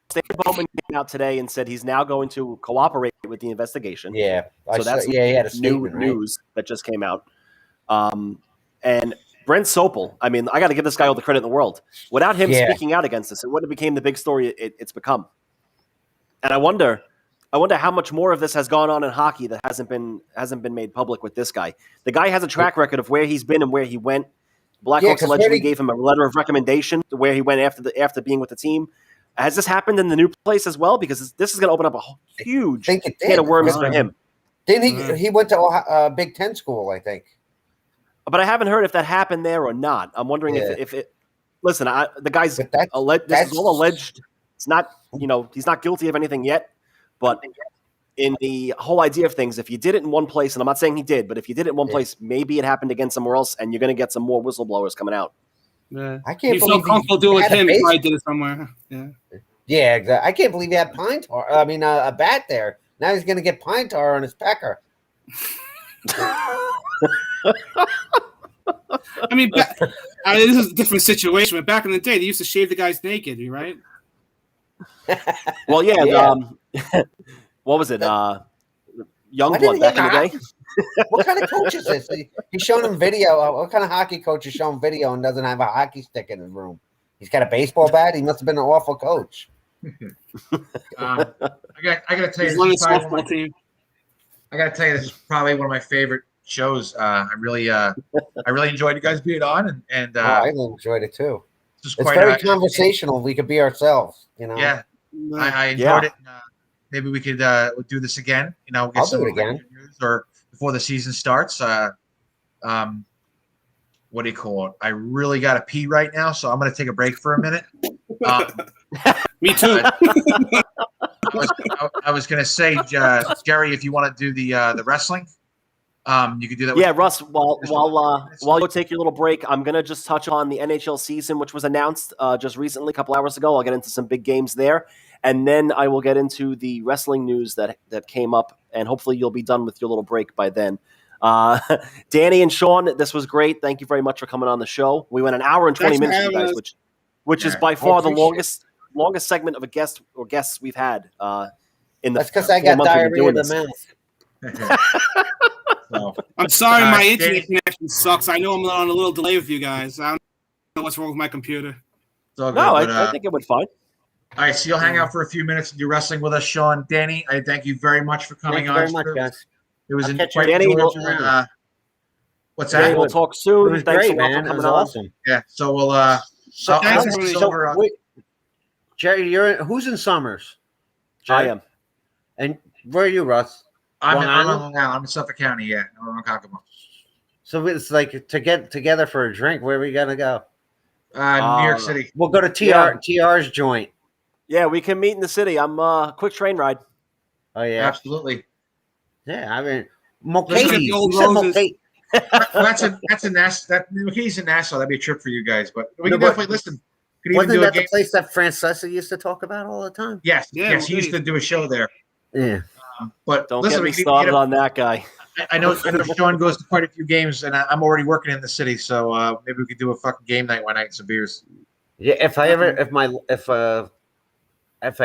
Stan Bowman came out today and said he's now going to cooperate with the investigation. Yeah, so that's he had a statement, news that just came out. And Brent Sopel, I mean, I got to give this guy all the credit in the world. Without him speaking out against this, it wouldn't have became the big story it's become. And I wonder how much more of this has gone on in hockey that hasn't been made public with this guy. The guy has a track record of where he's been and where he went. Blackhawks allegedly gave him a letter of recommendation to where he went after being with the team. Has this happened in the new place as well? Because this is going to open up a huge can of worms for him. Didn't he went to Big Ten school, I think. But I haven't heard if that happened there or not. I'm wondering if it. Listen, the guy's this is all alleged. It's not, he's not guilty of anything yet. But in the whole idea of things, if you did it in one place, and I'm not saying he did, but if you did it in one place, maybe it happened again somewhere else, and you're going to get some more whistleblowers coming out. Yeah. I can't He's believe so comfortable doing it with him. He probably did it somewhere. Yeah. Yeah, exactly. I can't believe he had pine tar. I mean, a bat there. Now he's going to get pine tar on his pecker. I mean, this is a different situation. But back in the day, they used to shave the guys naked, right? Well, yeah. Yeah. What was it? Why Youngblood didn't back he in the have day. What kind of coach is this? He's showing him video. What kind of hockey coach is showing video and doesn't have a hockey stick in his room? He's got a baseball bat. He must have been an awful coach. I gotta tell you, He's on the this is probably softball team. I gotta tell you, this is probably one of my favorite shows. I really enjoyed you guys being on, and I enjoyed it too. just It's quite very conversational. We could be ourselves, you know. Yeah, I enjoyed it. Maybe we could do this again. You know, get I'll some do it again. news or before the season starts. What do you call it? I really got to pee right now, so I'm going to take a break for a minute. Me too. I was going to say, Jerry, if you want to do the wrestling, you could do that. Yeah, Russ. While you take your little break, I'm gonna just touch on the NHL season, which was announced just recently, a couple hours ago. I'll get into some big games there, and then I will get into the wrestling news that came up, and hopefully you'll be done with your little break by then. Danny and Sean, this was great. Thank you very much for coming on the show. We went an hour and 20 minutes, you guys, which is by far the longest segment of a guest or guests we've had. That's because I got diarrhea in the mouth. So, I'm sorry, my Danny, internet connection sucks. I know I'm on a little delay with you guys. I don't know what's wrong with my computer. I think it would fine. All right, so you'll hang out for a few minutes and do wrestling with us, Sean. Danny, I thank you very much for coming on. Thank you very much, guys. It was quite Danny, enjoyable. What's Danny, that? we'll talk It soon. was Thanks great, a lot man. for It coming was on. awesome. Yeah, so we'll Jerry, who's in Summers? Jerry? I am. And where are you, Russ? I'm Long in Island? Long Island. I'm in Suffolk County. Yeah, I'm in Kokomo. So it's like to get together for a drink. Where are we gonna go? New York City. We'll go to TR's joint. Yeah, we can meet in the city. I'm quick train ride. Oh yeah, Absolutely. yeah. I mean, Listen to Mulcahy. the old You said roses. Mulcahy. Well, that's a Nassau. He's in Nassau. That'd be a trip for you guys. But we No, can but- definitely listen. Could even Wasn't do a that game. the place that Francesa used to talk about all the time? Yes, Yeah, yes. He used to do a show there. Yeah. But Don't listen, get me we can started get on that guy. I know Sean goes to quite a few games, and I'm already working in the city, so maybe we could do a fucking game night one night and some beers. Yeah. If I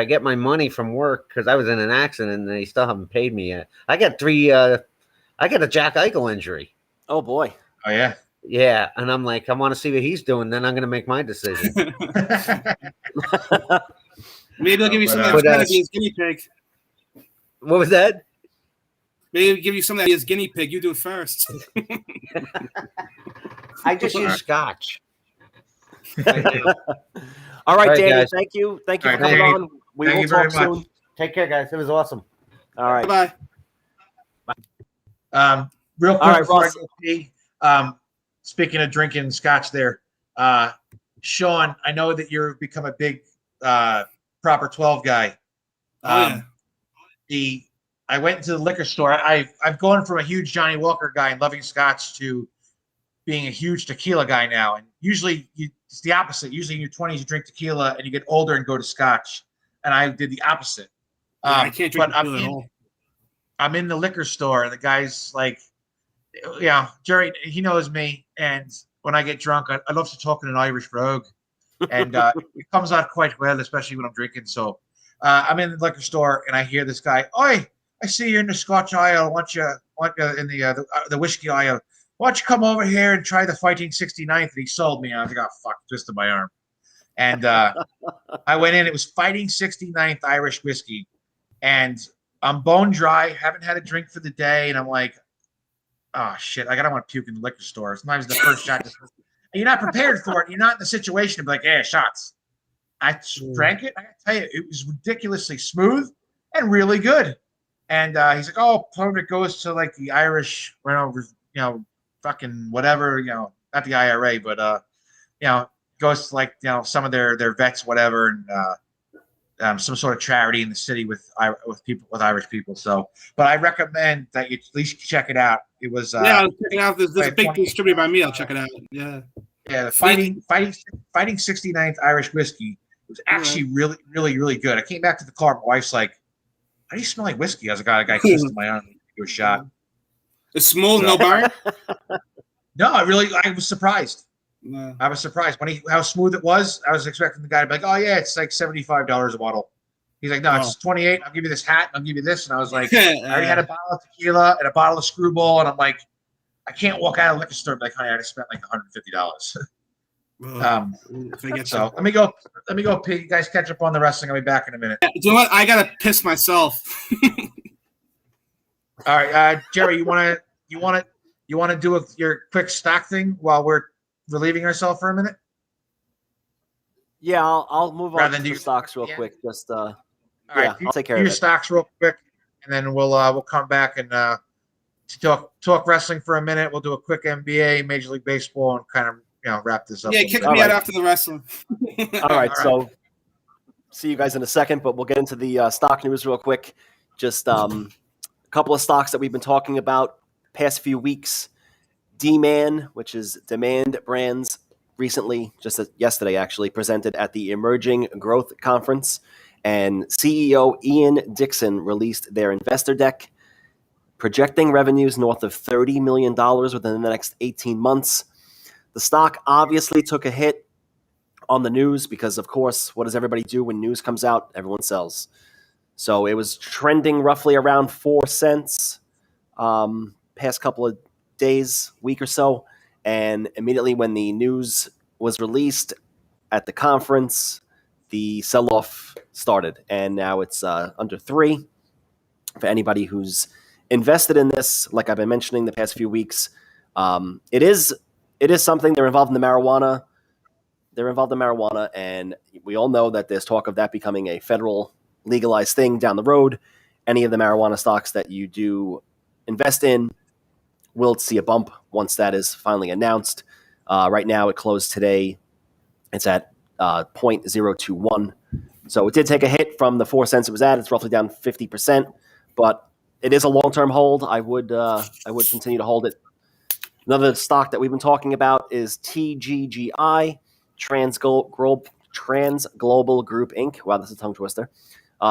get my money from work, because I was in an accident and they still haven't paid me yet. I got I got a Jack Eichel injury. Oh boy. Oh yeah. Yeah, and I'm like, I want to see what he's doing. Then I'm going to make my decision. Maybe they'll give you some of But, that to be his guinea pig. What was that? Maybe they'll give you some of that as guinea pig. You do it first. I just use scotch. All right, All right, Danny. guys. Thank you. Thank you All for right, coming Danny. on. We Thank will you very talk much. soon. Take care, guys. It was awesome. All right. Bye. Real quick All right, before Ross. I go pee, speaking of drinking scotch there, Sean, I know that you've become a big proper 12 guy. I went into the liquor store. I've gone from a huge Johnny Walker guy and loving scotch to being a huge tequila guy now. And usually it's the opposite. Usually in your 20s, you drink tequila and you get older and go to scotch. And I did the opposite. I can't drink but tequila at all. I'm in the liquor store, and the guy's like, yeah, Jerry, he knows me. And when I get drunk, I love to talk in an Irish brogue. And it comes out quite well, especially when I'm drinking. So I'm in the liquor store, and I hear this guy, "Oi, I see you're in the Scotch aisle. Want you in the whiskey aisle. Why don't you come over here and try the Fighting 69th?" And he sold me. And I was like, "Oh, fuck," twisted my arm. And I went in. It was Fighting 69th Irish whiskey. And I'm bone dry, haven't had a drink for the day, and I'm like, oh shit, I don't want to puke in the liquor store. Sometimes the first shot, and you're not prepared for it. You're not in the situation to be like, yeah, shots. I drank it. I gotta tell you, it was ridiculously smooth and really good. And he's like, oh, part of it goes to like the Irish, fucking whatever, not the IRA, but goes to like some of their vets, whatever, and some sort of charity in the city with Irish people. So, but I recommend that you at least check it out. It was I'll check it out. There's a big distributor by me. I'll check it out. Yeah. the Fighting 69th Irish whiskey was actually really, really, really good. I came back to the car. My wife's like, "How do you smell like whiskey?" I was like, "A guy kissed my arm, do a shot." It's smooth, So- no burn. No, I was surprised. I was surprised how smooth it was. I was expecting the guy to be like, "Oh yeah, it's like $75 a bottle." He's like, "No, it's 28. I'll give you this hat. And I'll give you this." And I was like, I already had a bottle of tequila and a bottle of Screwball, and I'm like, I can't walk out of the liquor store and be like, "Honey, I just spent like $150." So let me go pee. You guys catch up on the wrestling. I'll be back in a minute. You know what? I gotta piss myself. All right, Jerry, you want to do your quick stock thing while we're relieving ourselves for a minute? Yeah, I'll move on Rather to than the stocks real quick. Just All right, I'll take care do of your it. stocks real quick, and then we'll come back and talk wrestling for a minute. We'll do a quick NBA, Major League Baseball, and kind of wrap this up. Yeah, kick All me out right. after the wrestling. All right, so see you guys in a second, but we'll get into the stock news real quick. Just a couple of stocks that we've been talking about past few weeks. D-Man, which is Demand Brands, recently, just yesterday actually, presented at the Emerging Growth Conference, and CEO Ian Dixon released their investor deck, projecting revenues north of $30 million within the next 18 months. The stock obviously took a hit on the news because, of course, what does everybody do when news comes out? Everyone sells. So it was trending roughly around 4 cents past couple of days, week or so. And immediately when the news was released at the conference, the sell-off started. And now it's under 3. For anybody who's invested in this, like I've been mentioning the past few weeks, it is something. They're involved in the marijuana. They're involved in marijuana, and we all know that there's talk of that becoming a federal legalized thing down the road. Any of the marijuana stocks that you do invest in will see a bump once that is finally announced. Right now, it closed today. It's at 0.021. So it did take a hit from the 4 cents it was at. It's roughly down 50%, but it is a long-term hold. I would continue to hold it. Another stock that we've been talking about is TGGI, Trans Global Group Inc. Wow, that's a tongue twister.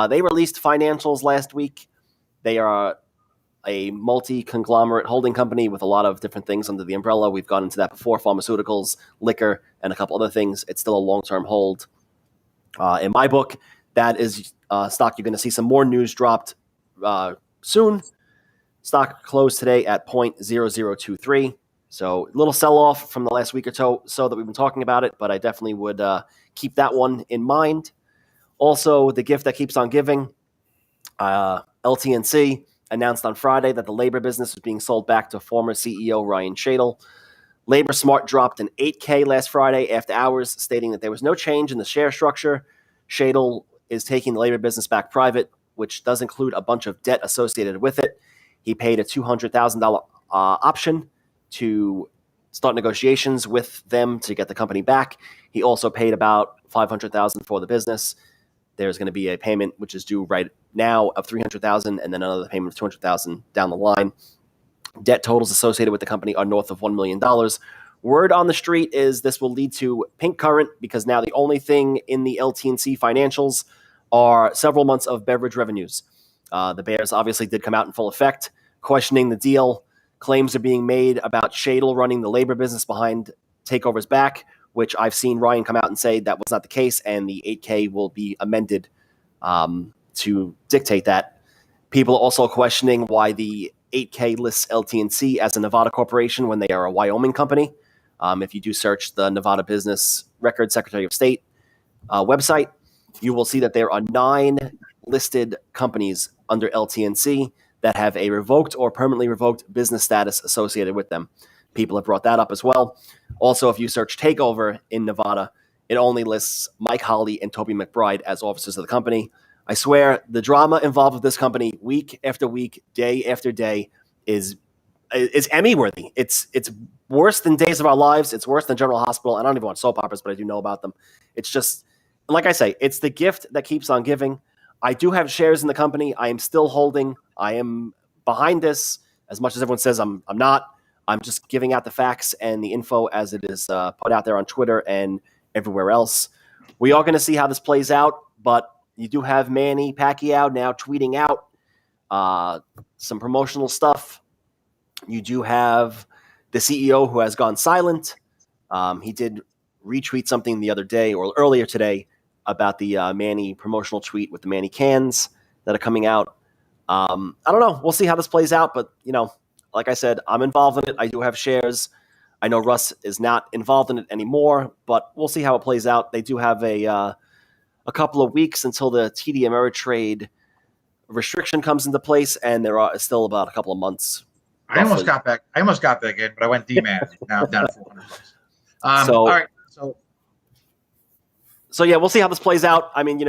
They released financials last week. They are a multi-conglomerate holding company with a lot of different things under the umbrella. We've gone into that before: pharmaceuticals, liquor, and a couple other things. It's still a long-term hold. In my book, that is stock you're going to see some more news dropped soon. Stock closed today at 0.0023. So a little sell-off from the last week or so that we've been talking about it, but I definitely would keep that one in mind. Also, the gift that keeps on giving, LTNC announced on Friday that the labor business was being sold back to former CEO Ryan Shadle. Labor Smart dropped an 8K last Friday after hours, stating that there was no change in the share structure. Shadle is taking the labor business back private, which does include a bunch of debt associated with it. He paid a $200,000 option to start negotiations with them to get the company back. He also paid about $500,000 for the business. There's going to be a payment which is due right now of $300,000, and then another payment of $200,000 down the line. Debt totals associated with the company are north of $1 million. Word on the street is this will lead to pink current, because now the only thing in the LTNC financials are several months of beverage revenues. The Bears obviously did come out in full effect, questioning the deal. Claims are being made about Shadle running the labor business behind Takeover's back, which I've seen Ryan come out and say that was not the case, and the 8K will be amended to dictate that. People are also questioning why the 8K lists LTNC as a Nevada corporation when they are a Wyoming company. If you do search the Nevada Business Record Secretary of State website, you will see that there are 9 listed companies under LTNC that have a revoked or permanently revoked business status associated with them. People have brought that up as well. Also, if you search Takeover in Nevada, it only lists Mike Holly and Toby McBride as officers of the company. I swear the drama involved with this company week after week, day after day is Emmy worthy. It's worse than Days of Our Lives. It's worse than General Hospital. I don't even watch soap operas, but I do know about them. It's just, like I say, it's the gift that keeps on giving. I do have shares in the company. I am still holding. I am behind this. As much as everyone says I'm not. I'm just giving out the facts and the info as it is put out there on Twitter and everywhere else. we are going to see how this plays out, but you do have Manny Pacquiao now tweeting out some promotional stuff. You do have the CEO who has gone silent. He did retweet something the other day or earlier today about the Manny promotional tweet with the Manny cans that are coming out. I don't know. We'll see how this plays out, but, like I said, I'm involved in it. I do have shares. I know Russ is not involved in it anymore, but we'll see how it plays out. They do have a couple of weeks until the TD Ameritrade restriction comes into place, and there are still about a couple of months. I almost got back in, but I went DMAT. Now I'm down to $400. All right. So yeah, we'll see how this plays out. I mean,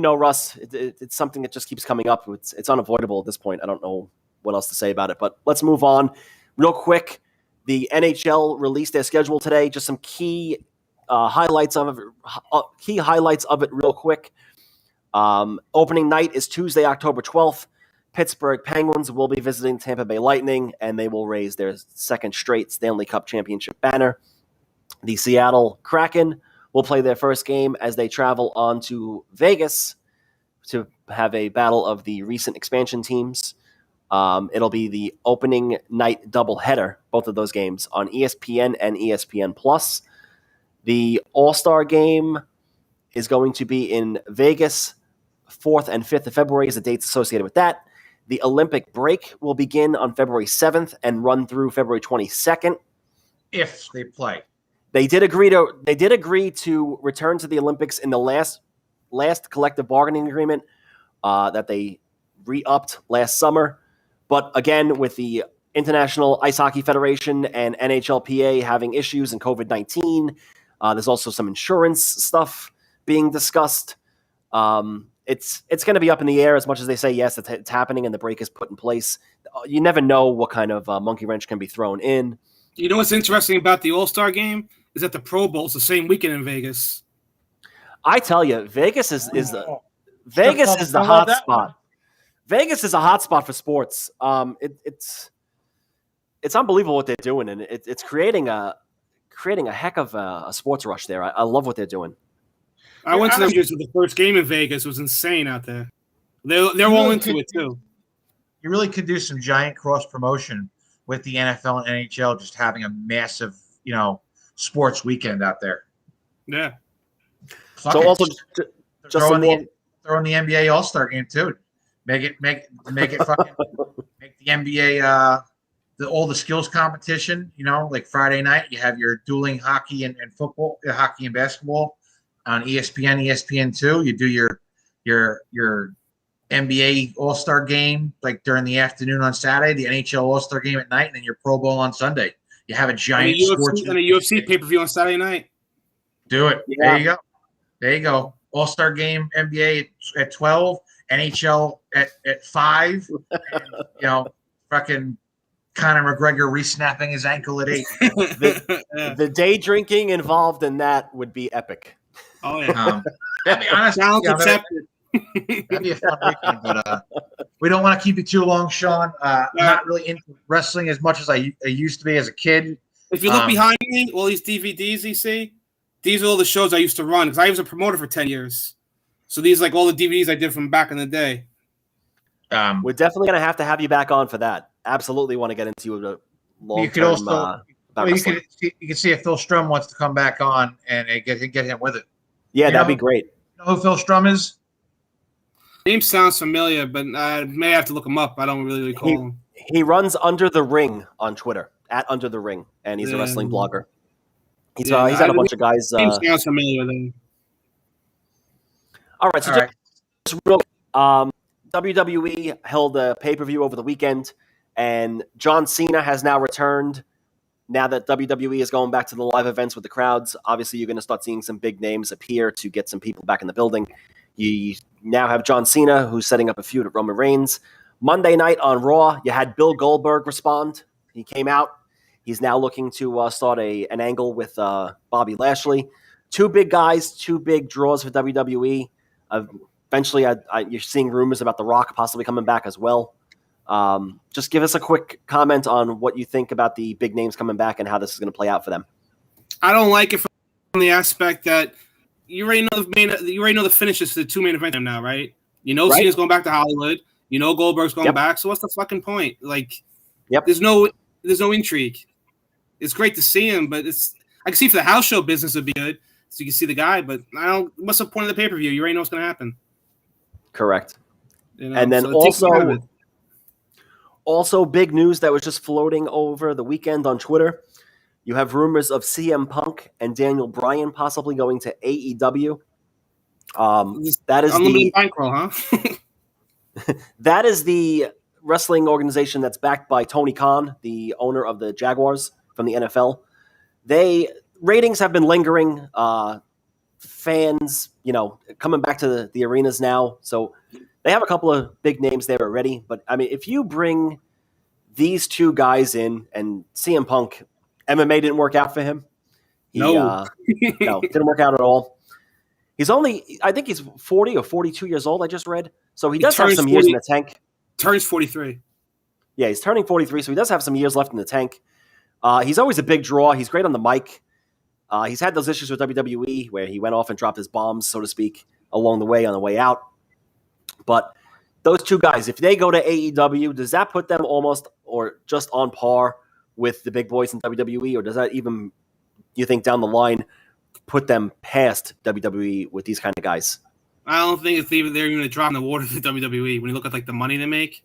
Russ, it's something that just keeps coming up. It's unavoidable at this point. I don't know what else to say about it, but let's move on real quick. The NHL released their schedule today. Just some key highlights of it real quick. Opening night is Tuesday, October 12th. Pittsburgh Penguins will be visiting Tampa Bay Lightning, and they will raise their second straight Stanley Cup championship banner. The Seattle Kraken will play their first game as they travel on to Vegas to have a battle of the recent expansion teams. It'll be the opening night doubleheader, both of those games, on ESPN and ESPN+. The All-Star game is going to be in Vegas, 4th and 5th of February is the dates associated with that. The Olympic break will begin on February 7th and run through February 22nd. If they play. They did agree to return to the Olympics in the last collective bargaining agreement that they re-upped last summer. But again, with the International Ice Hockey Federation and NHLPA having issues in COVID-19, there's also some insurance stuff being discussed. It's going to be up in the air as much as they say, yes, it's happening and the break is put in place. You never know what kind of monkey wrench can be thrown in. You know what's interesting about the All-Star game is that the Pro Bowl is the same weekend in Vegas. I tell you, Vegas is the hot spot. Vegas is a hot spot for sports. It's unbelievable what they're doing, and it's creating a heck of a sports rush there. I love what they're doing. I went to the first game in Vegas. It was insane out there. They're all into it too. You really could do some giant cross promotion with the NFL and NHL, just having a massive, sports weekend out there. Yeah. So also, just throw in the NBA All-Star game too. Make it fucking make the NBA all the skills competition. Like Friday night, you have your dueling hockey and football, hockey and basketball on ESPN, ESPN2. You do your NBA All-Star game like during the afternoon on Saturday, the NHL All-Star game at night, and then your Pro Bowl on Sunday. You have a giant sports and a UFC pay-per-view on Saturday night. Do it. Yeah. There you go. All-Star game, NBA at 12, NHL at 5. And, fucking Conor McGregor re-snapping his ankle at 8. The day drinking involved in that would be epic. Oh yeah. That'd be honest. That'd be a fun weekend, but we don't want to keep you too long, Sean. I'm not really into wrestling as much as I used to be as a kid. If you look behind me, all these DVDs you see, these are all the shows I used to run because I was a promoter for 10 years. So these like all the DVDs I did from back in the day. We're definitely going to have you back on for that. Absolutely want to get into a long-term. You could also you can see if Phil Strum wants to come back on and get him with it. Yeah, that'd be great. You know who Phil Strum is? Name sounds familiar, but I may have to look him up. I don't really recall him. He runs Under the Ring on Twitter, @Under the Ring, and he's a wrestling blogger. He's had a bunch of guys. Name sounds familiar then. All right, so just real WWE held a pay-per-view over the weekend, and John Cena has now returned. Now that WWE is going back to the live events with the crowds, obviously you're going to start seeing some big names appear to get some people back in the building. You now have John Cena, who's setting up a feud with Roman Reigns. Monday night on Raw, you had Bill Goldberg respond. He came out. He's now looking to start an angle with Bobby Lashley. Two big guys, two big draws for WWE. Eventually, you're seeing rumors about The Rock possibly coming back as well. Just give us a quick comment on what you think about the big names coming back and how this is going to play out for them. I don't like it from the aspect that you already know the finishes for the 2 main events now, right? You know, Right. Cena's going back to Hollywood. You know, Goldberg's going Yep. back. So what's the fucking point? Like, Yep. there's no intrigue. It's great to see him, but I can see for the house show business would be good, so you can see the guy. But what's the point of the pay per view? You already know what's going to happen. Correct. You know? And then So it takes me out of it. also big news that was just floating over the weekend on Twitter. You have rumors of CM Punk and Daniel Bryan possibly going to AEW. That is unlimited bankroll, huh? that is the wrestling organization that's backed by Tony Khan, the owner of the Jaguars from the NFL. Ratings have been lingering. Fans, coming back to the arenas now. So they have a couple of big names there already. But, I mean, if you bring these two guys in, and CM Punk, MMA didn't work out for him. No, didn't work out at all. I think he's 40 or 42 years old, I just read. So he does have some years in the tank. Turns 43. Yeah, he's turning 43, so he does have some years left in the tank. He's always a big draw. He's great on the mic. He's had those issues with WWE where he went off and dropped his bombs, so to speak, along the way on the way out. But those two guys, if they go to AEW, does that put them almost or just on par with the big boys in WWE, or does that even, you think, down the line put them past WWE with these kind of guys? I don't think they're even going to drop in the water to WWE when you look at like the money they make.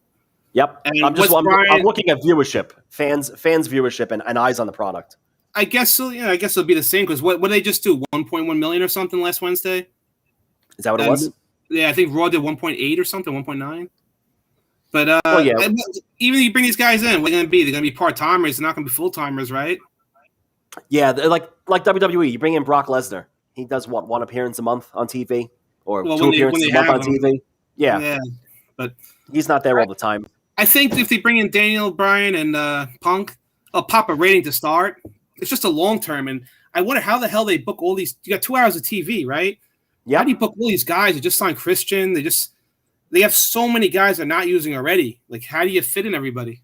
Yep. And I'm looking at viewership, fans viewership, and eyes on the product. I guess so. Yeah, I guess it'll be the same because what did they just do? 1.1 million or something last Wednesday? Is that what it was? Yeah, I think Raw did 1.8 or something, 1.9. But even if you bring these guys in, what are they going to be? They're going to be part timers. They're not going to be full timers, right? Yeah, like WWE. You bring in Brock Lesnar. He does one appearance a month on TV, or two appearances a month on TV. Yeah, but he's not there all the time. I think if they bring in Daniel Bryan and Punk, they'll pop a rating to start. It's just a long term, and I wonder how the hell they book all these. You got 2 hours of TV, right? Yeah. How do you book all these guys? They just signed Christian. They have so many guys they're not using already. Like, how do you fit in everybody?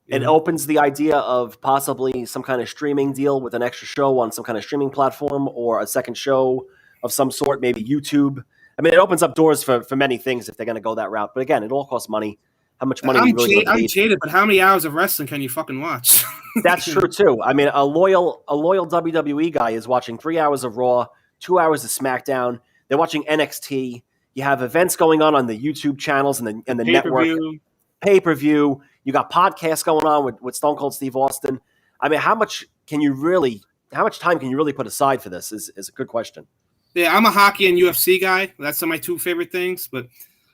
It opens the idea of possibly some kind of streaming deal with an extra show on some kind of streaming platform, or a second show of some sort, maybe YouTube. I mean, it opens up doors for many things if they're going to go that route. But again, it all costs money. How much money I'm jaded, but how many hours of wrestling can you fucking watch? That's true too. I mean, a loyal WWE guy is watching 3 hours of Raw, 2 hours of SmackDown. They're watching NXT. You have events going on the YouTube channels and the network. Pay-per-view. You got podcasts going on with Stone Cold Steve Austin. I mean, how much time can you really put aside for this is a good question. Yeah, I'm a hockey and UFC guy. That's some of my two favorite things. But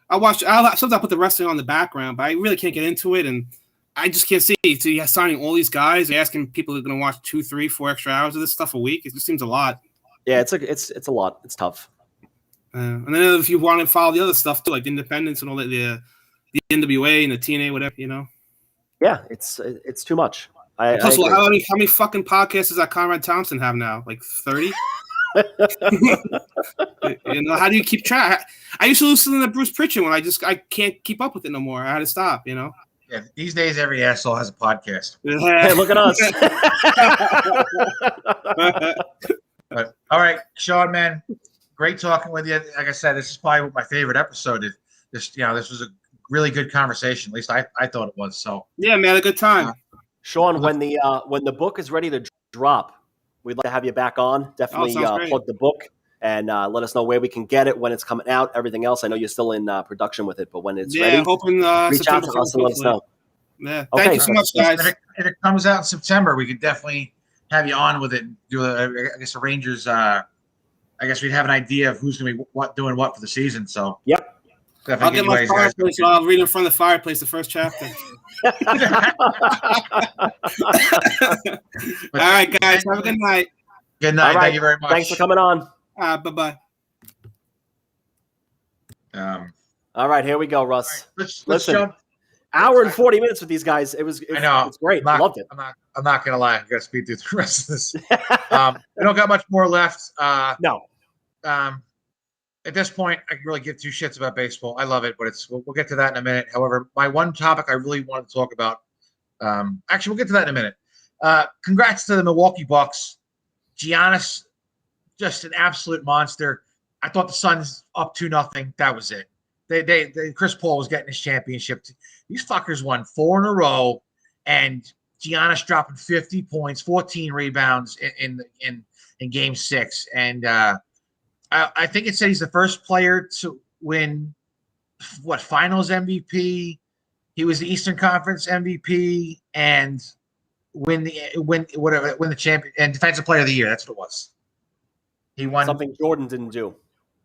sometimes I put the wrestling on the background, but I really can't get into it. And I just can't see. So you're signing all these guys, you're asking people who are going to watch 2, 3, 4 extra hours of this stuff a week. It just seems a lot. Yeah, it's a lot. It's tough. And then if you want to follow the other stuff too, like the independents and all that, the NWA and the TNA, whatever, Yeah, it's too much. Plus, how many fucking podcasts does that Conrad Thompson have now? Like 30? How do you keep track? I used to listen to Bruce Pritchard when I can't keep up with it no more. I had to stop, Yeah, these days every asshole has a podcast. Hey, look at us. But, all right, Sean, man, great talking with you. Like I said, this is probably my favorite episode. This was a really good conversation. At least I thought it was. So yeah, man, a good time. Sean, when the book is ready to drop, we'd like to have you back on. Definitely plug the book and let us know where we can get it, when it's coming out, everything else. I know you're still in production with it, but when it's ready, hoping reach out to us and let us know. Yeah, thank you so much, guys. If it comes out in September, we could definitely have you on with it. Do a Rangers. I guess we'd have an idea of who's going to be doing what for the season. So yep. I'll get my fireplace. I'll read in front of the fireplace the first chapter. All right, guys. Have a good night. Good night. Right. Thank you very much. Thanks for coming on. Bye-bye. All right, here we go, Russ. Listen, hour and 40 minutes with these guys. I know. It's great. I loved it. I'm not going to lie. I got to speed through the rest of this. We don't got much more left. No. At this point, I can really give two shits about baseball. I love it, but we'll get to that in a minute. However, my one topic I really wanted to talk about, actually, we'll get to that in a minute. Congrats to the Milwaukee Bucks. Giannis just an absolute monster. I thought the Suns up 2-0. That was it. They Chris Paul was getting his championship. These fuckers won 4 in a row, and Giannis dropping 50 points, 14 rebounds in Game 6, and I think it said he's the first player to win Finals MVP. He was the Eastern Conference MVP and win the champion and Defensive Player of the Year. That's what it was. He won something Jordan didn't do.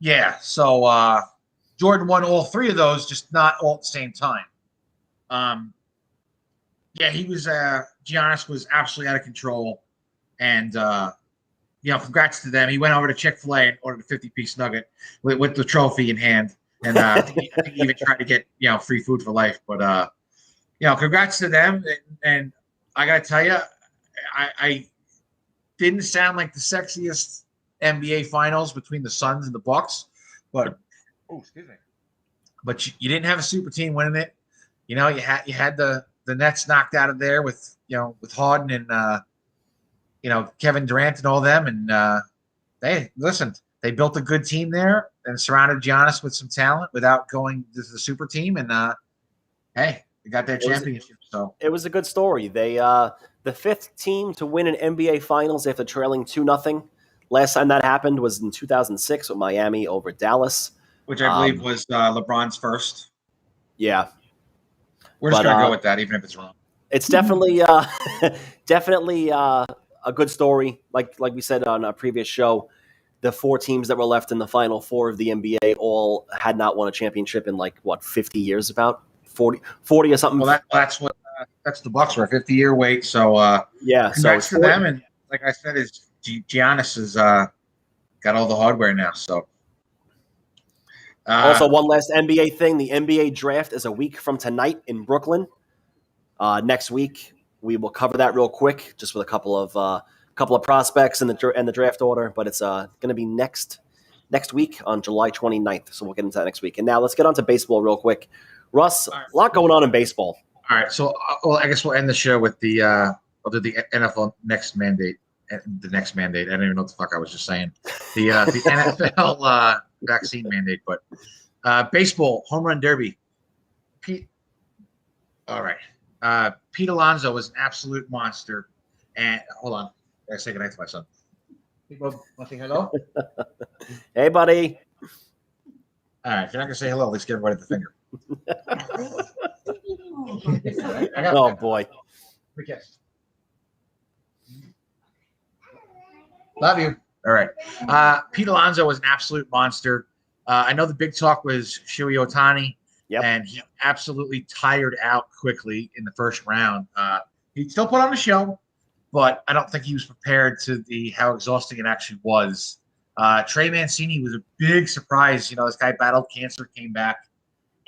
Yeah, so Jordan won all 3 of those, just not all at the same time. Yeah, he was Giannis was absolutely out of control, and congrats to them. He went over to Chick-fil-A and ordered a 50-piece nugget with the trophy in hand, and I think he even tried to get free food for life. But congrats to them, and I gotta tell you, I didn't sound like the sexiest NBA Finals between the Suns and the Bucks, but excuse me. But you didn't have a super team winning it. You had the Nets knocked out of there with Harden and Kevin Durant and all them, and they built a good team there and surrounded Giannis with some talent without going to the super team, and they got their championship. So it was a good story. They the 5th team to win an NBA Finals after trailing 2-0. Last time that happened was in 2006 with Miami over Dallas, which I believe was LeBron's first. Yeah, we're just gonna go with that, even if it's wrong. It's definitely a good story. Like we said on a previous show, the 4 teams that were left in the Final 4 of the NBA all had not won a championship in 50 years, about 40 or something. Well, that's the Bucks were a 50-year wait. So congrats to them. And like I said, Giannis has got all the hardware now. So also one last NBA thing: the NBA draft is a week from tonight in Brooklyn. Next week we will cover that real quick, just with a couple of prospects and the draft order. But it's going to be next week on July 29th. So we'll get into that next week. And now let's get on to baseball real quick. Russ, a lot going on in baseball. All right, so I guess we'll end the show with I'll do the NFL next mandate. The next mandate. I don't even know what the fuck I was just saying. The NFL vaccine mandate, but baseball home run derby. Pete. All right. Pete Alonso was an absolute monster. And hold on, I gotta say goodnight to my son. Hey, Bob, want to say hello? Hey, buddy. All right, if you're not gonna say hello, let's give everybody the finger. Oh boy. Love you. All right. Pete Alonso was an absolute monster. I know the big talk was Shohei Ohtani, and he absolutely tired out quickly in the first round. He still put on the show, but I don't think he was prepared to how exhausting it actually was. Trey Mancini was a big surprise. This guy battled cancer, came back,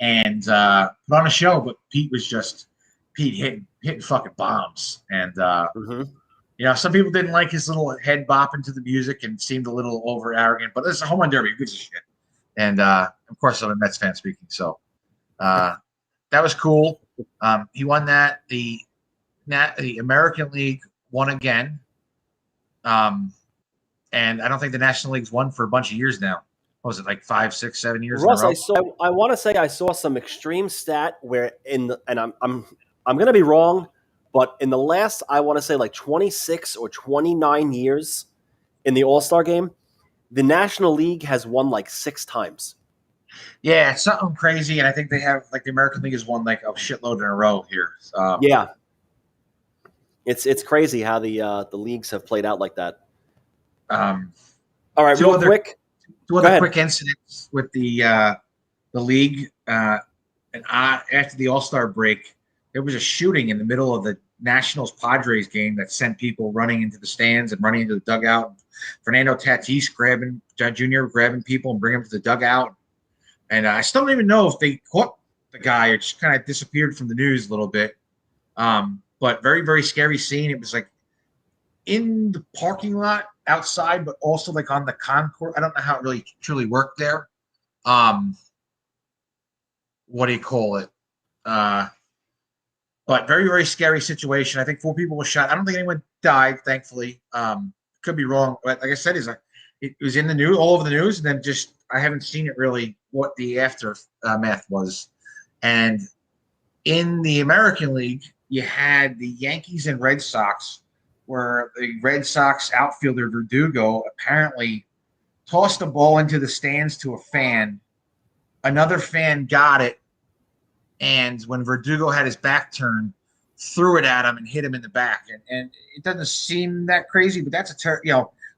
and put on a show, but Pete hitting fucking bombs. And some people didn't like his little head bop into the music and seemed a little over arrogant, but this is a home run derby, who gives a shit. And of course I'm a Mets fan speaking, so that was cool. He won that. The American League won again. And I don't think the National League's won for a bunch of years now. What was it, like 5, 6, 7 years Russ, in a row? I want to say I saw some extreme stat where and I'm going to be wrong, but in the last, I want to say 26 or 29 years in the All-Star game, the National League has won 6 times. Yeah, it's something crazy, and I think they have the American League has won a shitload in a row here. Yeah, it's crazy how the leagues have played out like that. All right, real quick. Two other quick incidents with the league. And after the All-Star break, there was a shooting in the middle of the Nationals-Padres game that sent people running into the stands and running into the dugout. Fernando Tatis Jr. grabbing people and bringing them to the dugout. And I still don't even know if they caught the guy or just kind of disappeared from the news a little bit. But very, very scary scene. It was in the parking lot outside, but also on the concourse. I don't know how it really truly worked there. What do you call it? But very, very scary situation. I think 4 people were shot. I don't think anyone died, thankfully. Could be wrong. But like I said, he's it was in the news, all over the news, and then just I haven't seen it really what the aftermath was. And in the American League, you had the Yankees and Red Sox, where the Red Sox outfielder Verdugo apparently tossed a ball into the stands to a fan. Another fan got it, and when Verdugo had his back turned, threw it at him and hit him in the back. And it doesn't seem that crazy, but that's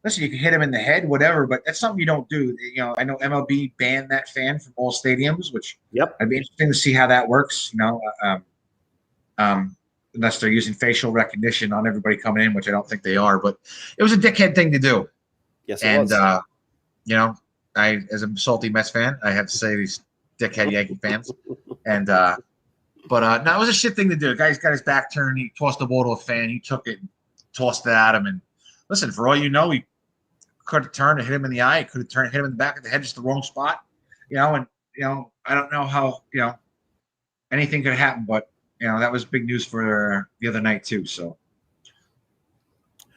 listen, you can hit him in the head, whatever, but that's something you don't do. I know MLB banned that fan from all stadiums, which I'd be interesting to see how that works. Unless they're using facial recognition on everybody coming in, which I don't think they are. But it was a dickhead thing to do. Yes, it was. I, as a salty Mets fan, I have to say these dickhead Yankee fans. And no, it was a shit thing to do. The guy's got his back turned. He tossed the ball to a fan. He took it and tossed it at him. And listen, for all you know, he could have turned and hit him in the eye. He could have turned and hit him in the back of the head, just the wrong spot. I don't know how, anything could happen, but that was big news for the other night too. So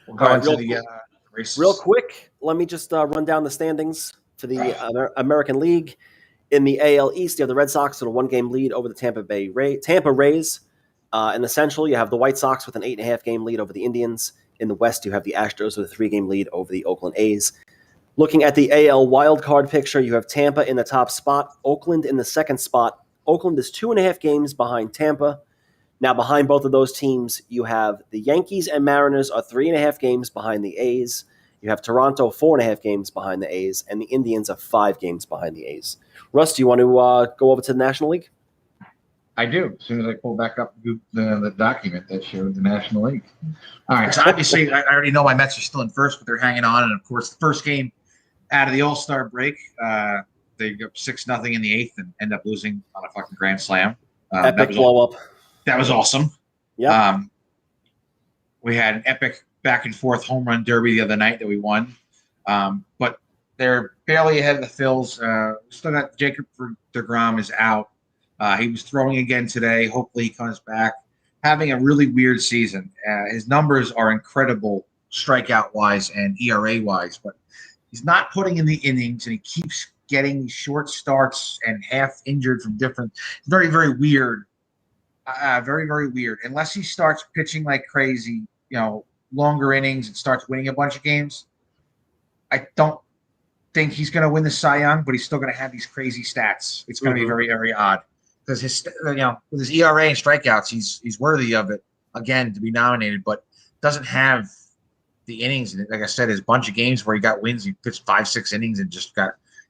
we'll go into the races. Real quick, let me just run down the standings for the American League. In the AL East, you have the Red Sox with a 1-game lead over the Tampa Rays. In the Central, you have the White Sox with an 8.5-game lead over the Indians. In the West, you have the Astros with a 3-game lead over the Oakland A's. Looking at the AL wildcard picture, you have Tampa in the top spot, Oakland in the second spot. Oakland is 2.5 games behind Tampa. Now, behind both of those teams, you have the Yankees and Mariners are 3.5 games behind the A's. You have Toronto 4.5 games behind the A's, and the Indians are 5 games behind the A's. Russ, do you want to go over to the National League? I do. As soon as I pull back up the document that showed the National League. All right. So obviously, I already know my Mets are still in first, but they're hanging on. And of course, the first game out of the All-Star break, they go 6-0 in the 8th and end up losing on a fucking grand slam. Epic blow up. That was awesome. Yeah. We had an epic back and forth home run derby the other night that we won. But they're barely ahead of the Phils. Still got Jacob deGrom is out. He was throwing again today. Hopefully he comes back. Having a really weird season. His numbers are incredible strikeout-wise and ERA-wise, but he's not putting in the innings, and he keeps getting short starts and half injured from different – very, very weird. Very, very weird. Unless he starts pitching like crazy, longer innings and starts winning a bunch of games, I don't think he's going to win the Cy Young, but he's still going to have these crazy stats. It's going to be very, very odd because his, with his ERA and strikeouts, he's worthy of it again to be nominated, but doesn't have the innings. Like I said, there's a bunch of games where he got wins. He pitched 5-6 innings and just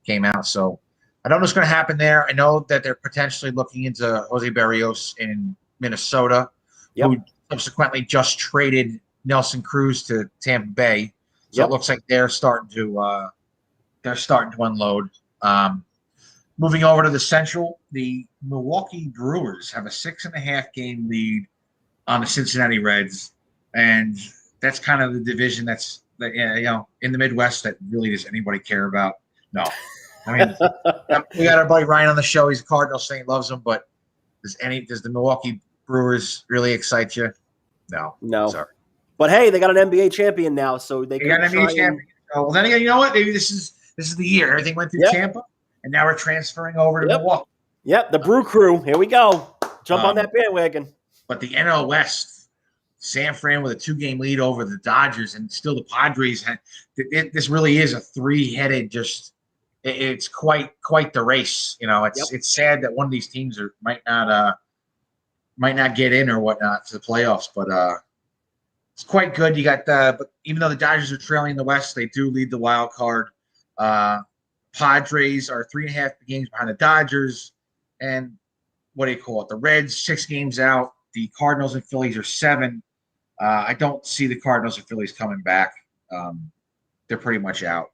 came out. So I don't know what's going to happen there. I know that they're potentially looking into Jose Barrios in Minnesota, who subsequently just traded Nelson Cruz to Tampa Bay. So it looks like they're starting to unload. Moving over to the Central, the Milwaukee Brewers have a 6.5-game lead on the Cincinnati Reds, and that's kind of the division that's in the Midwest that really does anybody care about? No. I mean, we got our buddy Ryan on the show. He's a Cardinals fan, loves him, but does the Milwaukee Brewers really excite you? No. Sorry. But hey, they got an NBA champion now, so they got an NBA champion. Well, then again, you know what? Maybe this is the year. Everything went through Tampa, and now we're transferring over to Milwaukee. Yep, the Brew Crew. Here we go. Jump on that bandwagon. But the NL West, San Fran with a 2-game lead over the Dodgers, and still the Padres. This really is a 3-headed just. It's quite the race. It's sad that one of these teams might not get in or whatnot to the playoffs, but it's quite good. You got but even though the Dodgers are trailing the West, they do lead the wild card. Padres are 3.5 games behind the Dodgers, and what do you call it? The Reds 6 games out. The Cardinals and Phillies are 7. I don't see the Cardinals and Phillies coming back. They're pretty much out.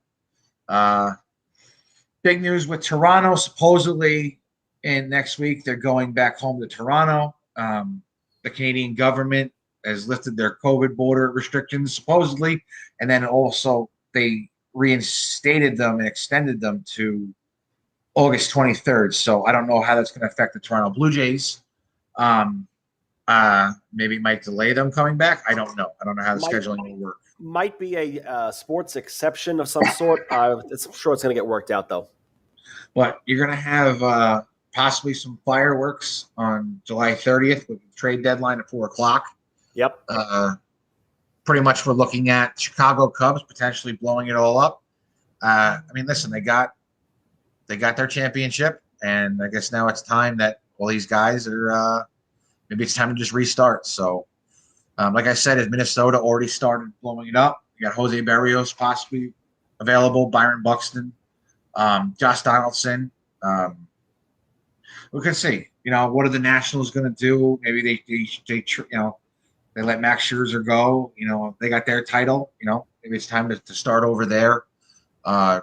Big news with Toronto. Supposedly, in next week, they're going back home to Toronto. The Canadian government has lifted their COVID border restrictions, supposedly, and then also they reinstated them and extended them to August 23rd. So I don't know how that's going to affect the Toronto Blue Jays. Maybe it might delay them coming back. I don't know. I don't know how the Might- scheduling will work. Might be a sports exception of some sort. I'm sure it's going to get worked out, though. But you're going to have possibly some fireworks on July 30th with the trade deadline at 4 o'clock. Yep. Pretty much we're looking at Chicago Cubs potentially blowing it all up. I mean, listen, they got their championship, and I guess now it's time that all these guys are maybe it's time to just restart. So, like I said, if Minnesota already started blowing it up, you got Jose Barrios possibly available, Byron Buxton, Josh Donaldson. We could see, what are the Nationals going to do? Maybe they let Max Scherzer go. They got their title. Maybe it's time to start over there.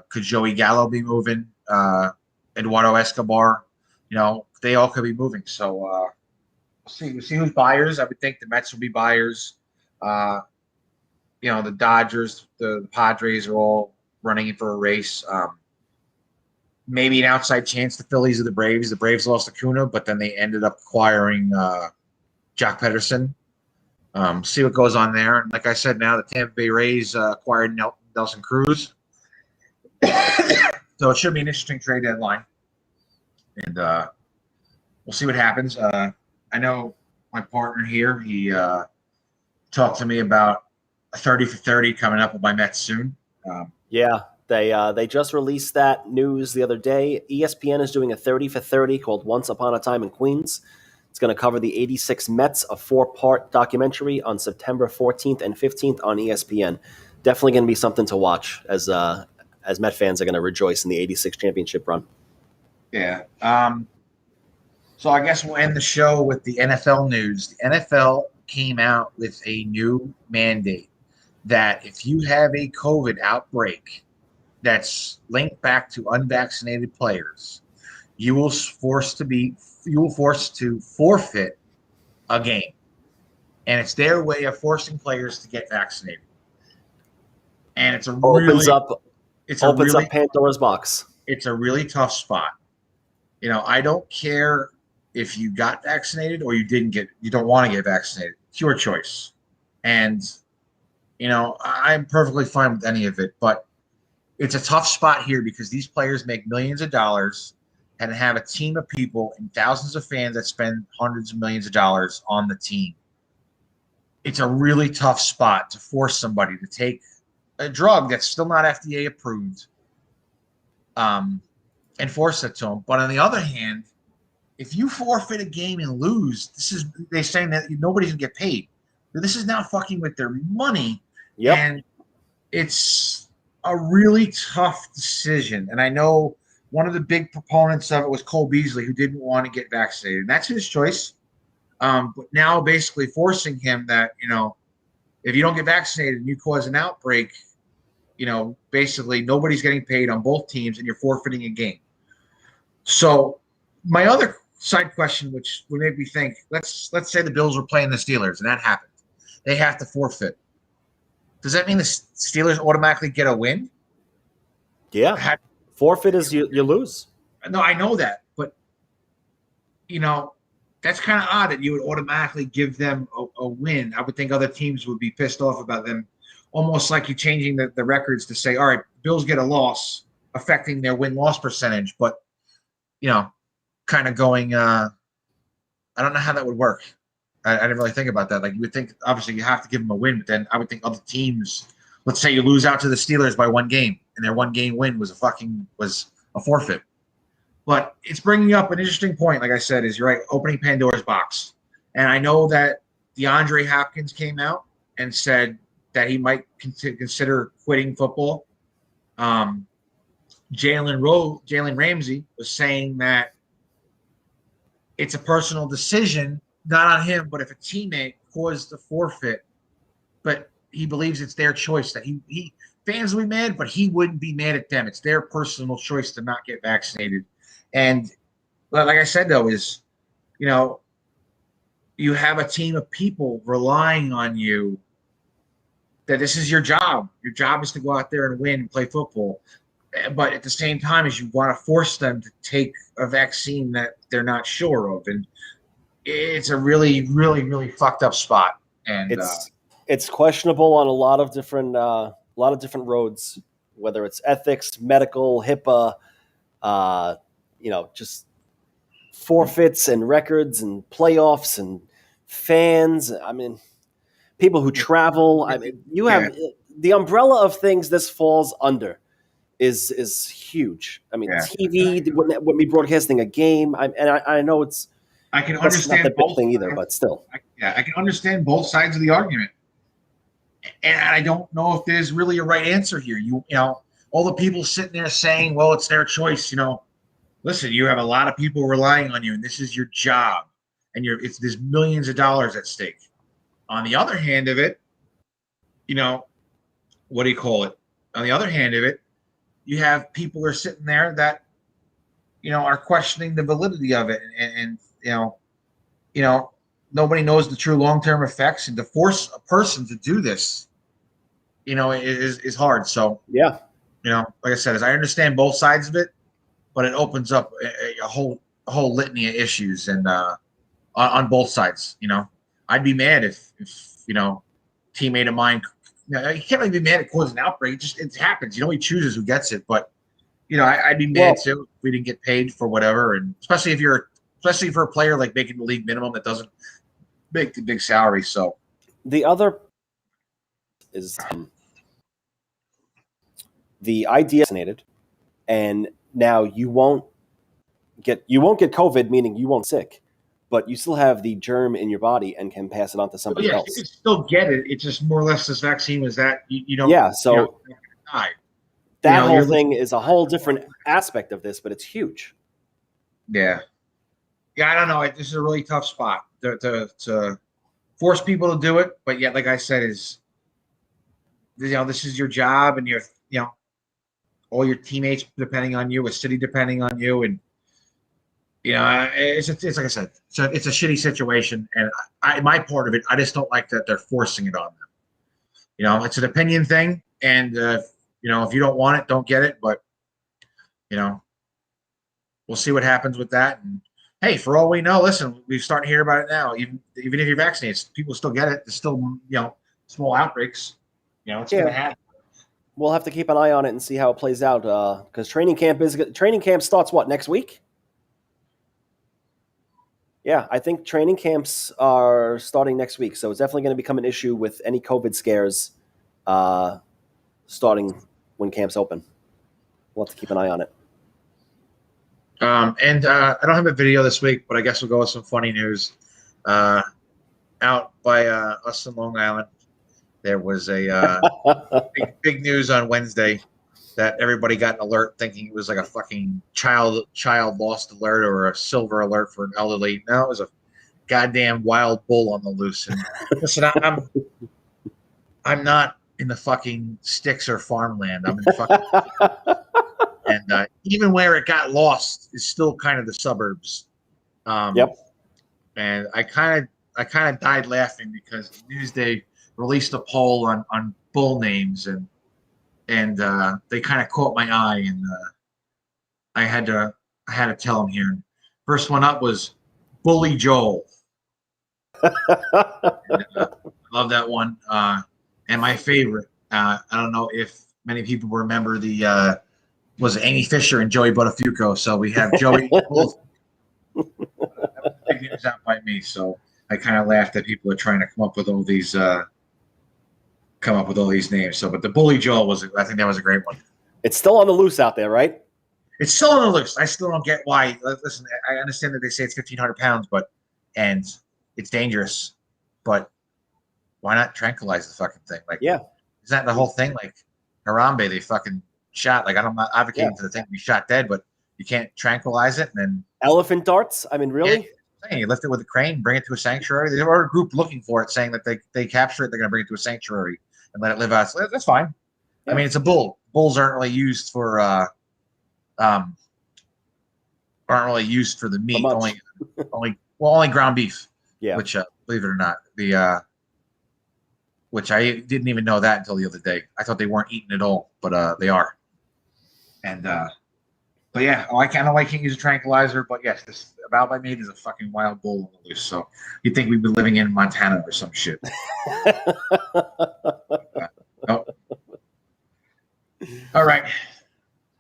Could Joey Gallo be moving? Eduardo Escobar. They all could be moving. So we'll see who's buyers. I would think the Mets will be buyers. The Dodgers, the Padres are all running in for a race. Maybe an outside chance the Phillies or the Braves. The Braves lost Acuna, but then they ended up acquiring Jock Pederson. See what goes on there. And like I said, now the Tampa Bay Rays acquired Nelson Cruz. So it should be an interesting trade deadline. And we'll see what happens. I know my partner here, he talked to me about a 30 for 30 coming up with my Mets soon. Yeah, they just released that news the other day. ESPN is doing a 30 for 30 called Once Upon a Time in Queens. It's going to cover the 86 Mets, a 4-part documentary on September 14th and 15th on ESPN. Definitely going to be something to watch as Met fans are going to rejoice in the 86 championship run. Yeah. So I guess we'll end the show with the NFL news. The NFL came out with a new mandate that if you have a COVID outbreak that's linked back to unvaccinated players, you will force to forfeit a game. And it's their way of forcing players to get vaccinated. And it's Opens up Pandora's box. It's a really tough spot. I don't care if you got vaccinated or you don't want to get vaccinated. It's your choice. And, I'm perfectly fine with any of it, but it's a tough spot here because these players make millions of dollars and have a team of people and thousands of fans that spend hundreds of millions of dollars on the team. It's a really tough spot to force somebody to take a drug that's still not FDA approved, and force it to them. But on the other hand, if you forfeit a game and lose, they're saying that nobody's gonna get paid. This is now fucking with their money. Yep. And it's a really tough decision. And I know one of the big proponents of it was Cole Beasley, who didn't want to get vaccinated. And that's his choice. But now basically forcing him that, if you don't get vaccinated and you cause an outbreak, basically nobody's getting paid on both teams and you're forfeiting a game. So my other side question, which would make me think, let's say the Bills were playing the Steelers and that happened. They have to forfeit. Does that mean the Steelers automatically get a win? Yeah. Forfeit is you lose. No, I know that. But, that's kind of odd that you would automatically give them a win. I would think other teams would be pissed off about them, almost like you changing the records to say, all right, Bills get a loss affecting their win-loss percentage. But, kind of going, I don't know how that would work. I didn't really think about that. Like, you would think, obviously, you have to give them a win, but then I would think other teams, let's say you lose out to the Steelers by one game, and their one-game win was a forfeit. But it's bringing up an interesting point, like I said, is you're right, opening Pandora's box. And I know that DeAndre Hopkins came out and said that he might consider quitting football. Jalen Ramsey was saying that it's a personal decision, not on him, but if a teammate caused the forfeit, but he believes it's their choice, that he fans will be mad, but he wouldn't be mad at them. It's their personal choice to not get vaccinated. And like I said, though, is, you have a team of people relying on you, that this is your job. Your job is to go out there and win and play football. But at the same time, as you want to force them to take a vaccine that they're not sure of. And it's a really, really, really fucked up spot. And it's questionable on a lot of different roads, whether it's ethics, medical, HIPAA, just forfeits and records and playoffs and fans. I mean, people who travel. I mean, you have the umbrella of things this falls under is huge. I mean, TV wouldn't be broadcasting a game. I know it's. I can understand not the big thing either, but still. I can understand both sides of the argument, and I don't know if there's really a right answer here. You know, all the people sitting there saying, "Well, it's their choice." You know, listen, you have a lot of people relying on you, and this is your job, and there's millions of dollars at stake. On the other hand of it, you know, what do you call it? On the other hand of it, you have people who are sitting there that, you know, are questioning the validity of it, and you know, nobody knows the true long-term effects, and to force a person to do this, you know, is hard. So yeah, you know, like I said, as I understand both sides of it, but it opens up a whole litany of issues, and on both sides. You know, I'd be mad if you know, teammate of mine. You know, you can't really be mad at causing an outbreak. It happens. You know, he chooses who gets it, but you know, I'd be mad too if we didn't get paid for whatever, and especially for a player like making the league minimum that doesn't make the big salary. So the other is the idea vaccinated, and now you won't get COVID, meaning you won't sick, but you still have the germ in your body and can pass it on to somebody else. You can still get it. It's just more or less this vaccine was that you don't. Yeah, so you know, die. That whole thing is a whole different aspect of this, but it's huge. Yeah. Yeah, I don't know. This is a really tough spot to force people to do it, but yet, like I said, is this is your job, and all your teammates depending on you, a city depending on you, and it's like I said, so it's a shitty situation, and my part of it, I just don't like that they're forcing it on them. It's an opinion thing, and if you don't want it, don't get it, but we'll see what happens with that. And hey, for all we know, listen, we're starting to hear about it now. Even if you're vaccinated, people still get it. There's still, small outbreaks. It's going to happen. We'll have to keep an eye on it and see how it plays out. Because training camp starts next week? Yeah, I think training camps are starting next week. So it's definitely going to become an issue with any COVID scares starting when camps open. We'll have to keep an eye on it. And I don't have a video this week, but I guess we'll go with some funny news. Out by us in Long Island, there was a big news on Wednesday that everybody got an alert thinking it was like a fucking child lost alert or a silver alert for an elderly. No, it was a goddamn wild bull on the loose. And listen, I'm not in the fucking sticks or farmland. I'm in fucking and even where it got lost is still kind of the suburbs. Yep. And I kind of died laughing because Newsday released a poll on bull names, and they kind of caught my eye, and I had to tell them here. First one up was Bully Joel. And, love that one. And my favorite, I don't know if many people remember was Amy Fisher and Joey Buttafuoco. So we have Joey. Both. Big news out by me. So I kind of laughed that people are trying to come up with all these names. So, but the Bully Joel I think that was a great one. It's still on the loose out there, right? It's still on the loose. I still don't get why. Listen, I understand that they say it's 1,500 pounds, and it's dangerous, but why not tranquilize the fucking thing? Like, yeah, is that the whole thing? Like Harambe, they fucking shot. Like, I'm not advocating for the thing to be shot dead, but you can't tranquilize it. And then elephant darts. I mean, really? Yeah, you lift it with a crane, bring it to a sanctuary. There's a group looking for it, saying that they capture it, they're going to bring it to a sanctuary and let it live out. So that's fine. Yeah. I mean, it's a bull. Bulls aren't really used for the meat. Only ground beef. Yeah. Which believe it or not, which I didn't even know that until the other day. I thought they weren't eaten at all, but they are. And But yeah, I kind of like can't use a tranquilizer. But yes, this about my mate is a fucking wild bull on the loose. So you'd think we'd be living in Montana or some shit. Nope. All right.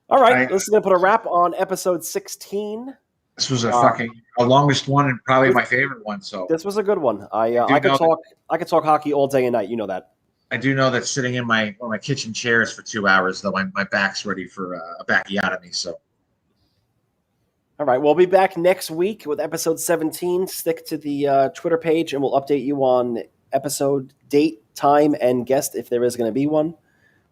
All right, this is going to put a wrap on episode 16. This was a longest one and probably my favorite one. So this was a good one. I could talk hockey all day and night. You know that. I do know that sitting in one of my kitchen chairs for 2 hours, though, my back's ready for a backiotomy. So. All right, we'll be back next week with episode 17. Stick to the Twitter page, and we'll update you on episode date, time, and guest if there is going to be one.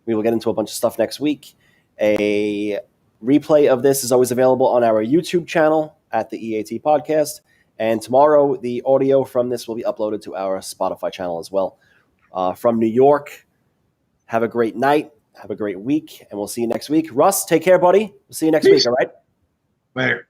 We will get into a bunch of stuff next week. A replay of this is always available on our YouTube channel at the E.A.T podcast. And tomorrow, the audio from this will be uploaded to our Spotify channel as well. From New York, have a great night. Have a great week, and we'll see you next week. Russ, take care, buddy. We'll see you next week, all right? Later.